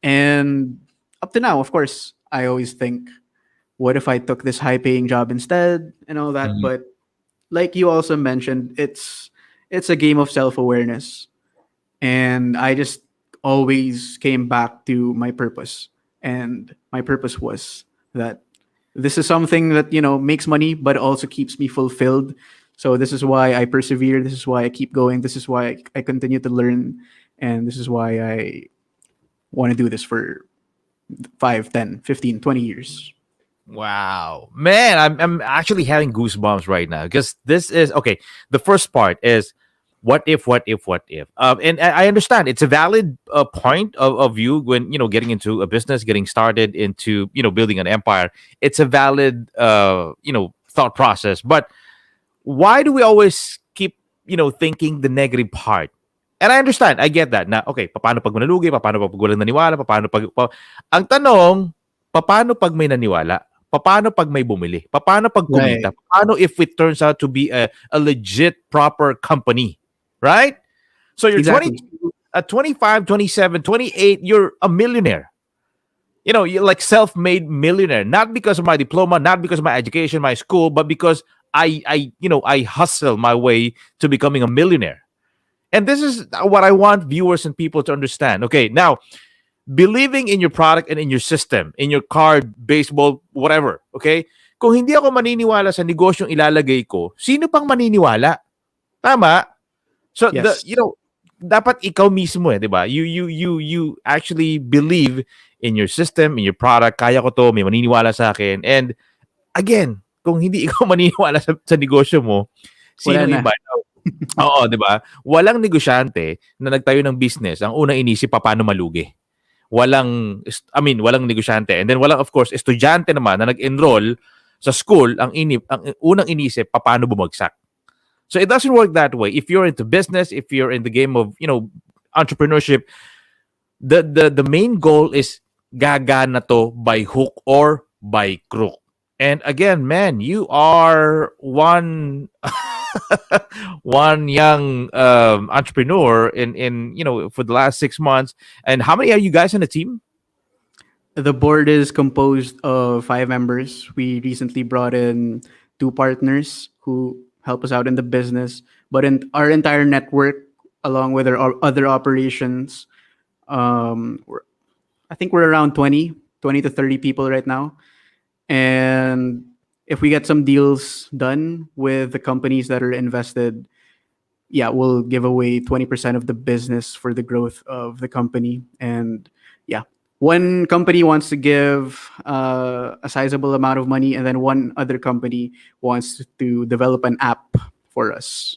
And up to now, of course, I always think, what if I took this high-paying job instead and all that? But like you also mentioned, it's a game of self-awareness. And I just always came back to my purpose. And my purpose was that this is something that, makes money, but also keeps me fulfilled. So this is why I persevere. This is why I keep going. This is why I continue to learn. And this is why I want to do this for 5, 10, 15, 20 years. Wow, man, I'm actually having goosebumps right now because this is okay. The first part is what if. And I understand it's a valid point of view when getting into a business, getting started into building an empire. It's a valid thought process. But why do we always keep thinking the negative part? And I understand, I get that. Na okay, paano pag manalugi, paano pag walang naniwala, paano pag ang tanong, paano pag may naniwala? Paano pag may bumili? Paano pag kumita? Right. Paano if it turns out to be a legit, proper company? Right? So you're Exactly. 22, at 25, 27, 28, you're a millionaire. You're like self-made millionaire. Not because of my diploma, not because of my education, my school, but because I hustle my way to becoming a millionaire. And this is what I want viewers and people to understand. Okay, now, believing in your product and in your system, in your card, baseball, whatever, okay? Kung hindi ako maniniwala sa negosyong ilalagay ko, sino pang maniniwala? Tama? So, Yes. dapat ikaw mismo di ba? You actually believe in your system, in your product. Kaya ko to, may maniniwala sa akin. And again, kung hindi ikaw maniniwala sa negosyo mo, sino Wala na. iba? Oo, di ba? Walang negosyante na nagtayo ng business, ang unang inisip paano malugi. Walang negosyante. And then walang, of course, estudyante naman na nag-enroll sa school, ang unang inisip paano bumagsak. So it doesn't work that way. If you're into business, if you're in the game of, entrepreneurship, the main goal is gagana to by hook or by crook. And again, man, you are one young entrepreneur in for the last 6 months. And how many are you guys on the team? The board is composed of 5 members. We recently brought in 2 partners who help us out in the business. But in our entire network, along with our other operations, I think we're around 20 to 30 people right now. And if we get some deals done with the companies that are invested, we'll give away 20% of the business for the growth of the company. And one company wants to give a sizable amount of money, and then one other company wants to develop an app for us.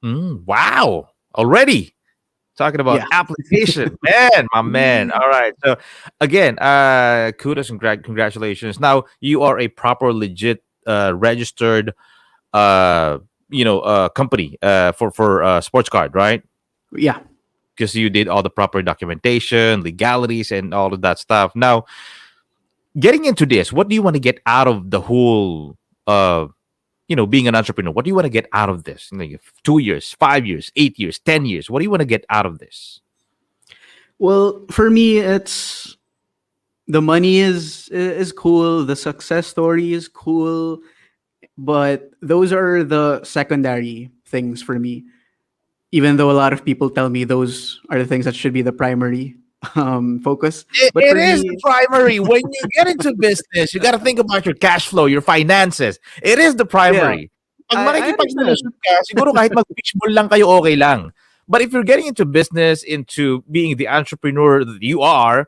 Wow. Already talking about application. My man. All right. So again, kudos and congratulations. Now you are a proper, legit, registered, company for sports card, right? Yeah. Because you did all the proper documentation, legalities, and all of that stuff. Now, getting into this, what do you want to get out of the whole, being an entrepreneur? What do you want to get out of this? 2 years, 5 years, 8 years, 10 years. What do you want to get out of this? Well, for me, it's the money is cool. The success story is cool, but those are the secondary things for me. Even though a lot of people tell me those are the things that should be the primary focus. But It is the primary. When you get into business, you got to think about your cash flow, your finances. It is the primary. Pag makikipag-solution ka, siguro kahit mag-pitchball lang kayo, okay lang. But if you're getting into business, into being the entrepreneur that you are,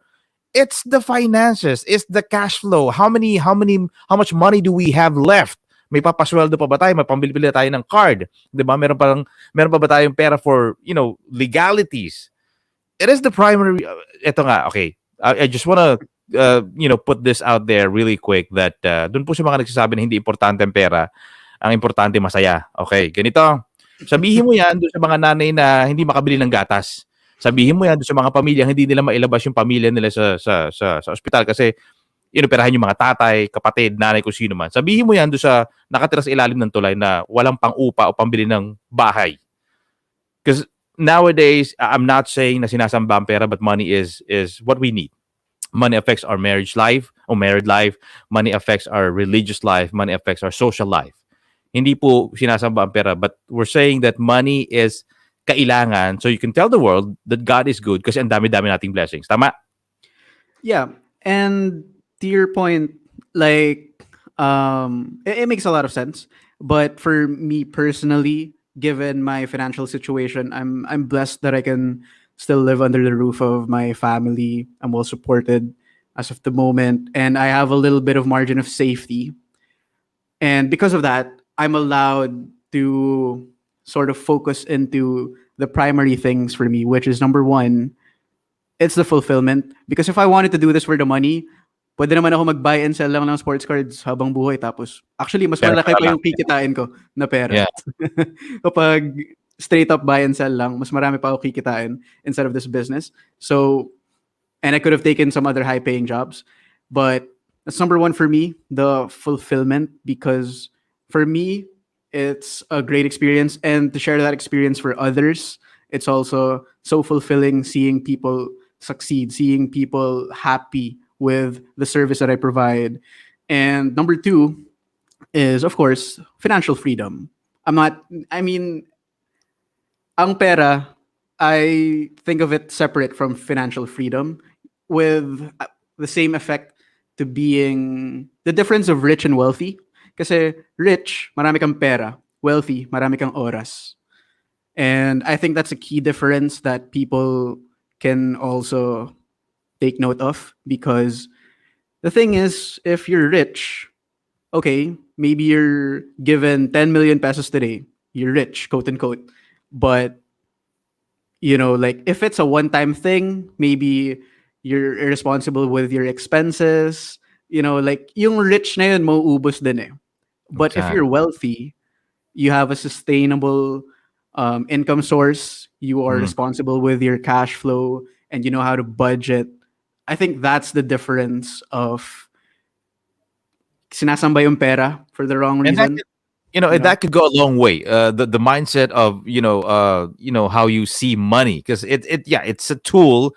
It's the finances, it's the cash flow. How much money do we have left? May papasweldo pa ba tayo? May pambili-bili tayo ng card, 'di ba? Meron pa ba tayong pera for, legalities? It is the primary. Ito nga, okay. I just wanna put this out there really quick that doon po sa mga nagsasabi na hindi importante ang pera, ang importante masaya. Okay, ganito. Sabihin mo yan doon sa mga nanay na hindi makabili ng gatas. Sabihin mo yan doon sa mga pamilya hindi nila mailabas yung pamilya nila sa ospital kasi inoperahan yung mga tatay, kapatid, nanay, kung sino man. Sabihin mo yan doon sa nakatira sa ilalim ng tulay na walang pang-upa o pambili ng bahay. Because nowadays, I'm not saying na sinasamba ang pera, but money is what we need. Money affects our marriage life or married life. Money affects our religious life. Money affects our social life. Hindi po sinasamba ang pera, but we're saying that money is kailangan so you can tell the world that God is good kasi ang dami-dami nating blessings. Tama? Yeah. And to your point, like, it makes a lot of sense. But for me personally, given my financial situation, I'm blessed that I can still live under the roof of my family. I'm well supported as of the moment, and I have a little bit of margin of safety. And because of that, I'm allowed to sort of focus into the primary things for me, which is number one, it's the fulfillment. Because if I wanted to do this for the money, pwede naman ako mag-buy and sell lang ng sports cards habang buhay. Tapos, actually, mas malaki pa yung kikitain ko na pera. Yeah. Kapag straight up buy and sell lang, mas marami pa ako kikitain instead of this business. So, and I could have taken some other high-paying jobs. But that's number one for me, the fulfillment. Because for me, it's a great experience. And to share that experience for others, it's also so fulfilling seeing people succeed, seeing people happy with the service that I provide. And number two is, of course, financial freedom. Ang pera, I think of it separate from financial freedom with the same effect to being the difference of rich and wealthy. Kasi rich, marami kang pera. Wealthy, marami kang oras. And I think that's a key difference that people can also take note of, because the thing is, if you're rich, okay, maybe you're given 10 million pesos today, you're rich, quote unquote. But, like if it's a one-time thing, maybe you're irresponsible with your expenses, like yung rich na yun, mauubos din eh. But if you're wealthy, you have a sustainable income source, you are responsible with your cash flow, and you know how to budget. I think that's the difference of sinasamba yung pera for the wrong reason. And that could go a long way. The mindset of how you see money, because it's a tool.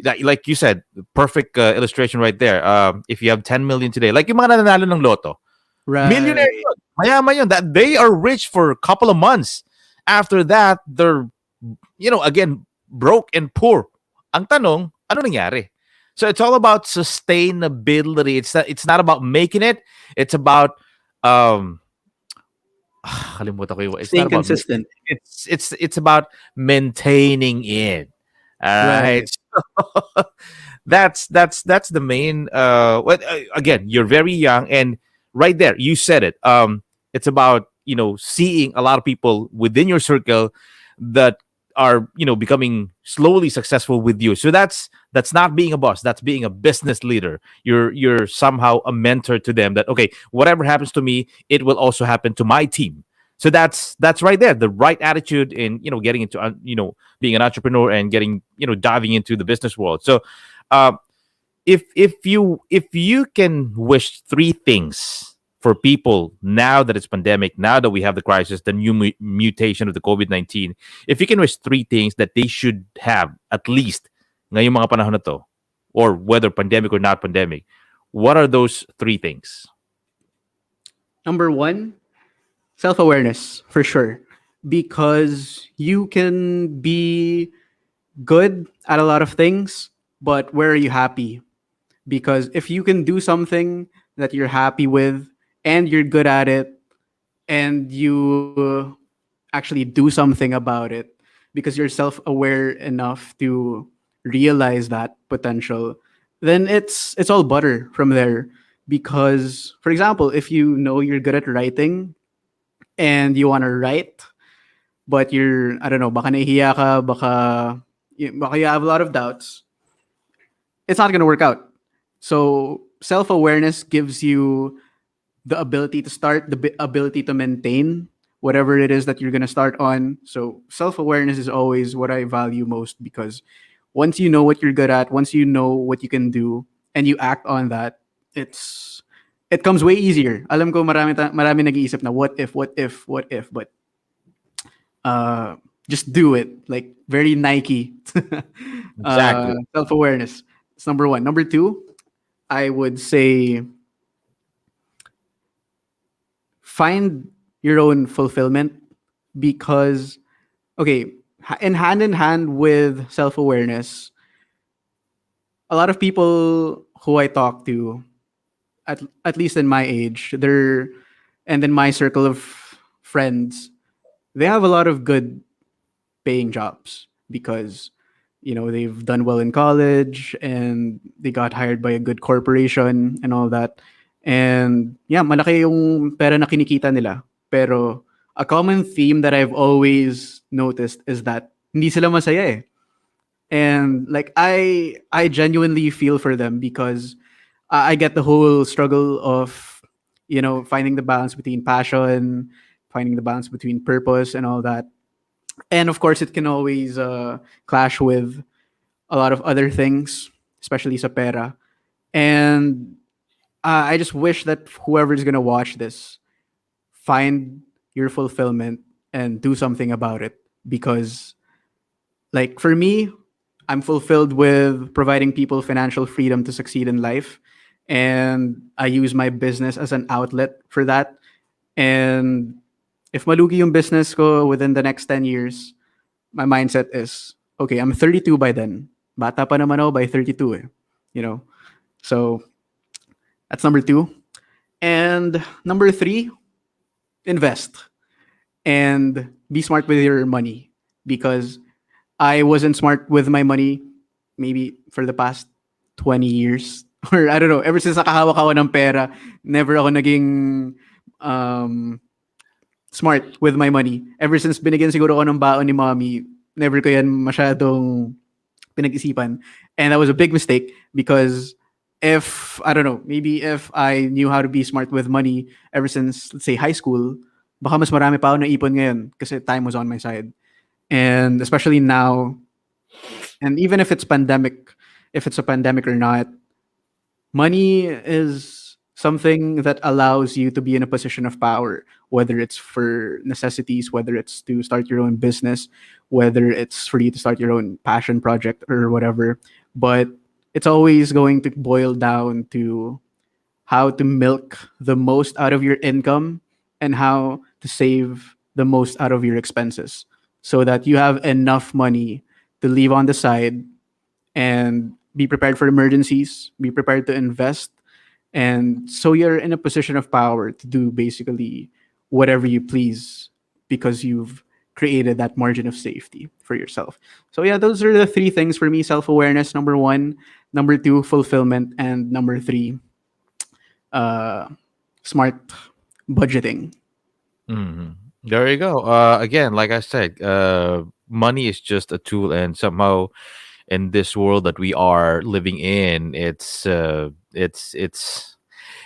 Like you said, perfect illustration right there. If you have 10 million today, like yung mga nananalo ng loto, right. Millionaire yun, mayaman yun, that they are rich for a couple of months. After that, they're again broke and poor. Ang tanong, ano nangyari? So it's all about sustainability. It's not about making it. It's about kalimutan ko yung, it's staying not about consistent. It's about maintaining it. All right. So, that's the main. Again, you're very young, and right there, you said it. It's about seeing a lot of people within your circle that are becoming slowly successful with you. So that's not being a boss, that's being a business leader. You're somehow a mentor to them, that okay, whatever happens to me, it will also happen to my team. So that's right there, the right attitude in getting into being an entrepreneur and getting diving into the business world. So if you can wish three things for people now that it's pandemic, now that we have the crisis, the new mutation of the COVID-19, if you can wish three things that they should have at least ngayong mga panahon na to, or whether pandemic or not pandemic, what are those three things? Number one, self-awareness, for sure. Because you can be good at a lot of things, but where are you happy? Because if you can do something that you're happy with, and you're good at it, and you actually do something about it because you're self-aware enough to realize that potential, then it's all butter from there. Because, for example, if you know you're good at writing and you want to write, but you're, I don't know, baka nahihiya ka, baka you have a lot of doubts, it's not going to work out. So self-awareness gives you the ability to start, the ability to maintain whatever it is that you're going to start on. So self-awareness is always what I value most, because once you know what you're good at, once you know what you can do, and you act on that, it comes way easier. Alam ko marami nag-iisip na what if, but just do it. Like, very Nike. Exactly. Self-awareness. It's number one. Number two, I would say find your own fulfillment. Because, okay, in hand with self-awareness, a lot of people who I talk to, at least in my age, and in my circle of friends, they have a lot of good paying jobs because they've done well in college and they got hired by a good corporation and all that. And yeah, malaki yung pera na kinikita nila. Pero a common theme that I've always noticed is that hindi sila masaya eh. And like, I genuinely feel for them, because I get the whole struggle of finding the balance between passion, finding the balance between purpose and all that. And of course, it can always clash with a lot of other things, especially sa pera. And I just wish that whoever's gonna watch this, find your fulfillment and do something about it. Because, like, for me, I'm fulfilled with providing people financial freedom to succeed in life, and I use my business as an outlet for that. And if malugi yung business ko within the next 10 years, my mindset is, okay, I'm 32 by then. Bata pa naman ako by 32 eh. So that's number two. And number three, invest. And be smart with your money. Because I wasn't smart with my money maybe for the past 20 years. Or I don't know, ever since nakahawak ako ng pera, never ako naging smart with my money. Ever since binigyan siguro ako ng baon ni mommy, never ko yan masyadong pinag-isipan. And that was a big mistake, because I don't know, maybe if I knew how to be smart with money ever since, let's say, high school, baka mas marami pa ako naipon ngayon kasi time was on my side. And especially now, and even if it's a pandemic or not, money is something that allows you to be in a position of power, whether it's for necessities, whether it's to start your own business, whether it's for you to start your own passion project or whatever. But it's always going to boil down to how to milk the most out of your income and how to save the most out of your expenses, so that you have enough money to leave on the side and be prepared for emergencies, be prepared to invest. And so you're in a position of power to do basically whatever you please, because you've created that margin of safety for yourself. So yeah, those are the three things for me: self-awareness, number one; number two, fulfillment; and number three, smart budgeting. Mm-hmm. There you go. Again, like I said, money is just a tool, and somehow in this world that we are living in, it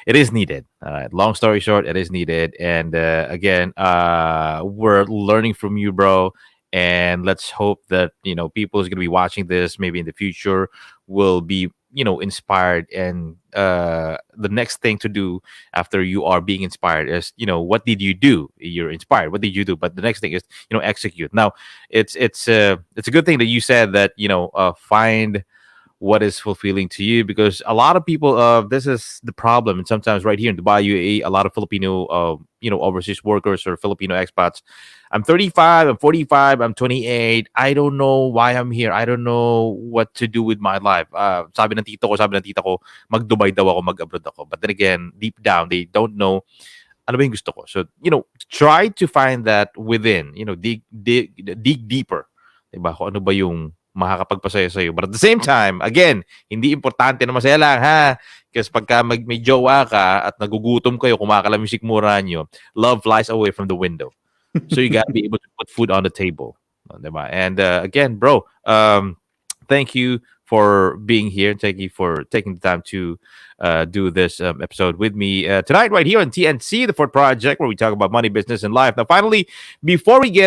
is needed. Long story short, it is needed. And again, we're learning from you, bro. And let's hope that people who's gonna be watching this maybe in the future will be inspired. And the next thing to do after you are being inspired is what did you do? You're inspired. What did you do? But the next thing is execute. Now it's a good thing that you said that find what is fulfilling to you, because a lot of people this is the problem. And sometimes right here in Dubai, UAE, a lot of Filipino overseas workers or Filipino expats, I'm 35, I'm 45, I'm 28, I don't know why I'm here, I don't know what to do with my life. Sabi ng tita ko, mag-Dubai daw ako, mag-abroad ako. But then again, deep down, they don't know ano ba yung gusto ko. So try to find that within, dig deeper, diba? Kung ano ba yung makakapagpasaya sa'yo. But at the same time, again, hindi importante na masaya lang, ha? Kasi pagka may jowa ka at nagugutom kayo, kumakala yung sikmura nyo, love flies away from the window. So you gotta be able to put food on the table. Diba? And again, bro, thank you for being here. Thank you for taking the time to do this episode with me tonight, right here on TNC, the Fort Project, where we talk about money, business, and life. Now, finally, before we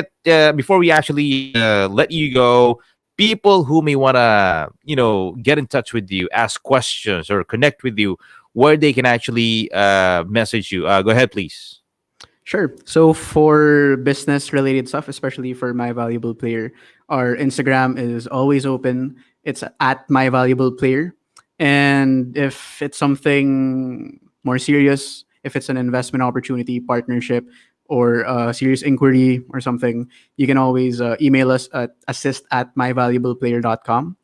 actually let you go, people who may want to, get in touch with you, ask questions, or connect with you, where they can actually message you. Go ahead, please. Sure. So for business related stuff, especially for My Valuable Player, our Instagram is always open. It's at My Valuable Player. And if it's something more serious, if it's an investment opportunity, partnership, or a serious inquiry or something, you can always email us at assist@myvaluableplayer.com.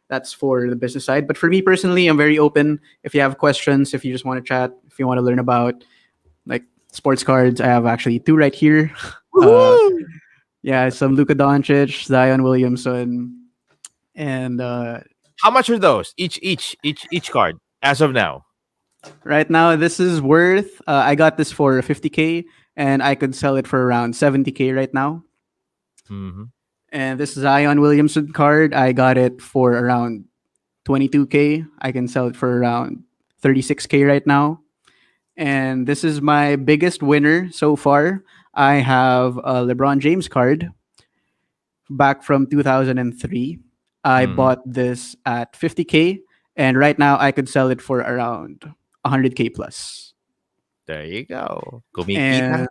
That's for the business side. But for me personally, I'm very open. If you have questions, if you just want to chat, if you want to learn about like sports cards, I have actually 2 right here. Some Luka Doncic, Zion Williamson, and how much are those each card as of now? Right now, this is worth. I got this for 50K, and I could sell it for around 70K right now. Mm-hmm. And this Zion Williamson card, I got it for around 22K. I can sell it for around 36K right now. And this is my biggest winner so far. I have a LeBron James card back from 2003. I bought this at 50K, and right now I could sell it for around 100K plus. There you go. And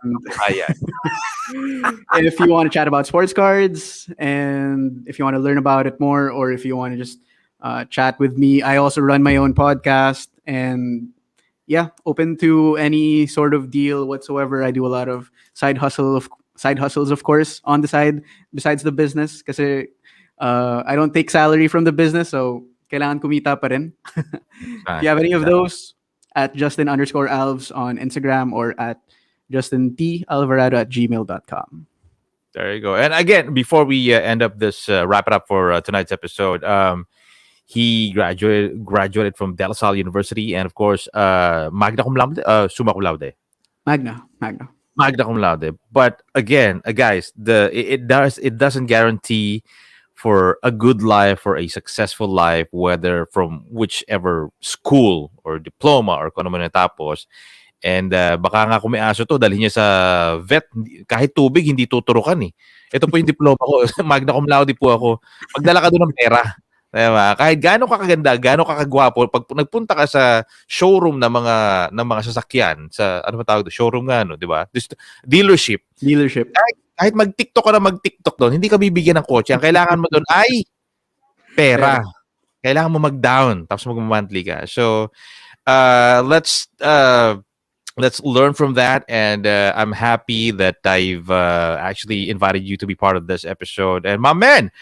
if you want to chat about sports cards, and if you want to learn about it more, or if you want to just chat with me, I also run my own podcast, and open to any sort of deal whatsoever. I do a lot of side hustles, of course, on the side besides the business. Kasi I don't take salary from the business, so kailangan kumita pa rin. If you have any of those, at Justin_Alves on Instagram, or at JustinTAlvarado@gmail.com. There you go. And again, before we end up this, wrap it up for tonight's episode, he graduated from De La Salle University, and of course, magna cum laude, summa cum laude. Magna cum laude. But again, guys, it doesn't guarantee for a good life, for a successful life, whether from whichever school or diploma or kung ano man natapos. And baka nga kung may aso to, dalhin niya sa vet, kahit tubig, hindi tuturukan eh. Ito po yung diploma ko. Magna cum laude po ako. Magdala ka doon ng pera. Diba? Kahit gaano ka kaganda, gaano ka kagwapo, pag nagpunta ka sa showroom ng mga sasakyan, sa ano ba tawag doon? Showroom nga, no, di ba? Dealership. Kahit mag-TikTok ka na mag-TikTok doon, hindi ka bibigyan ng kotse. Ang kailangan mo doon ay pera. Kailangan mo mag-down, tapos mag-monthly ka. So, let's learn from that, and I'm happy that I've actually invited you to be part of this episode. And my man,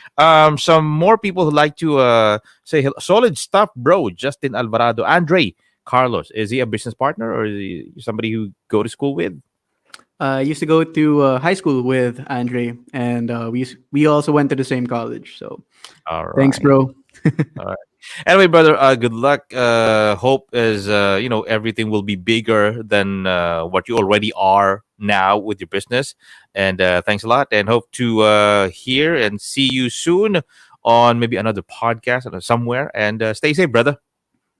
some more people who like to say solid stuff, bro. Justin Alvarado, Andre Carlos, is he a business partner, or is he somebody who go to school with? I used to go to high school with Andre, and we also went to the same college. So, all right. Thanks, bro. All right. Anyway, brother, good luck. Hope is everything will be bigger than what you already are now with your business. And thanks a lot, and hope to hear and see you soon on maybe another podcast or somewhere. And stay safe, brother.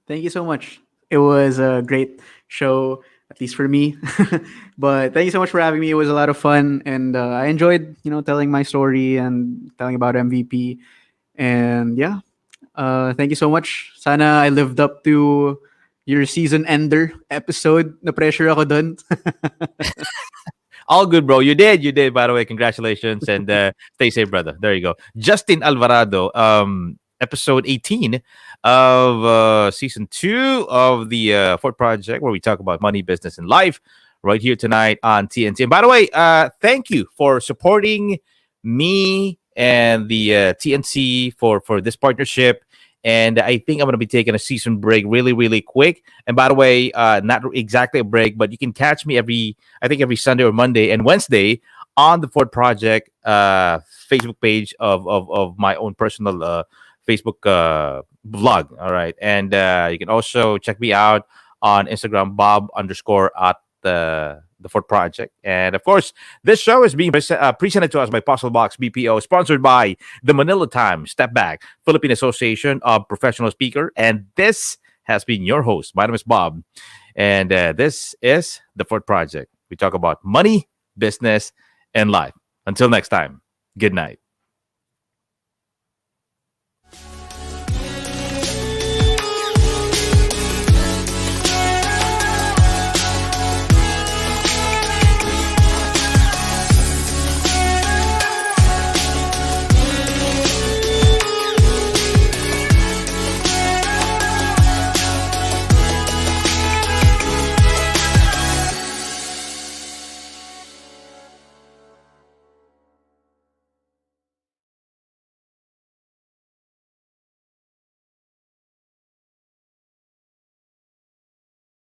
Thank you so much. It was a great show, at least for me. But thank you so much for having me. It was a lot of fun, and I enjoyed, telling my story and telling about MVP. And thank you so much. Sana I lived up to your season ender episode. Na pressure ako dun. All good, bro. You did. By the way, congratulations, and stay safe, brother. There you go. Justin Alvarado, episode 18 of season 2 of the Fort Project, where we talk about money, business, and life, right here tonight on TNT. And by the way, thank you for supporting me and the TNC for this partnership. And I think I'm going to be taking a season break really, really quick. And by the way, not exactly a break, but you can catch me every Sunday or Monday and Wednesday on the Ford Project Facebook page of my own personal Facebook vlog. All right. And you can also check me out on Instagram, Bob underscore at the Fort Project. And of course, this show is being presented to us by Puzzle Box BPO, sponsored by the Manila Times, Step Back, Philippine Association of Professional Speaker. And this has been your host. My name is Bob. And this is the Fort Project. We talk about money, business, and life. Until next time, good night.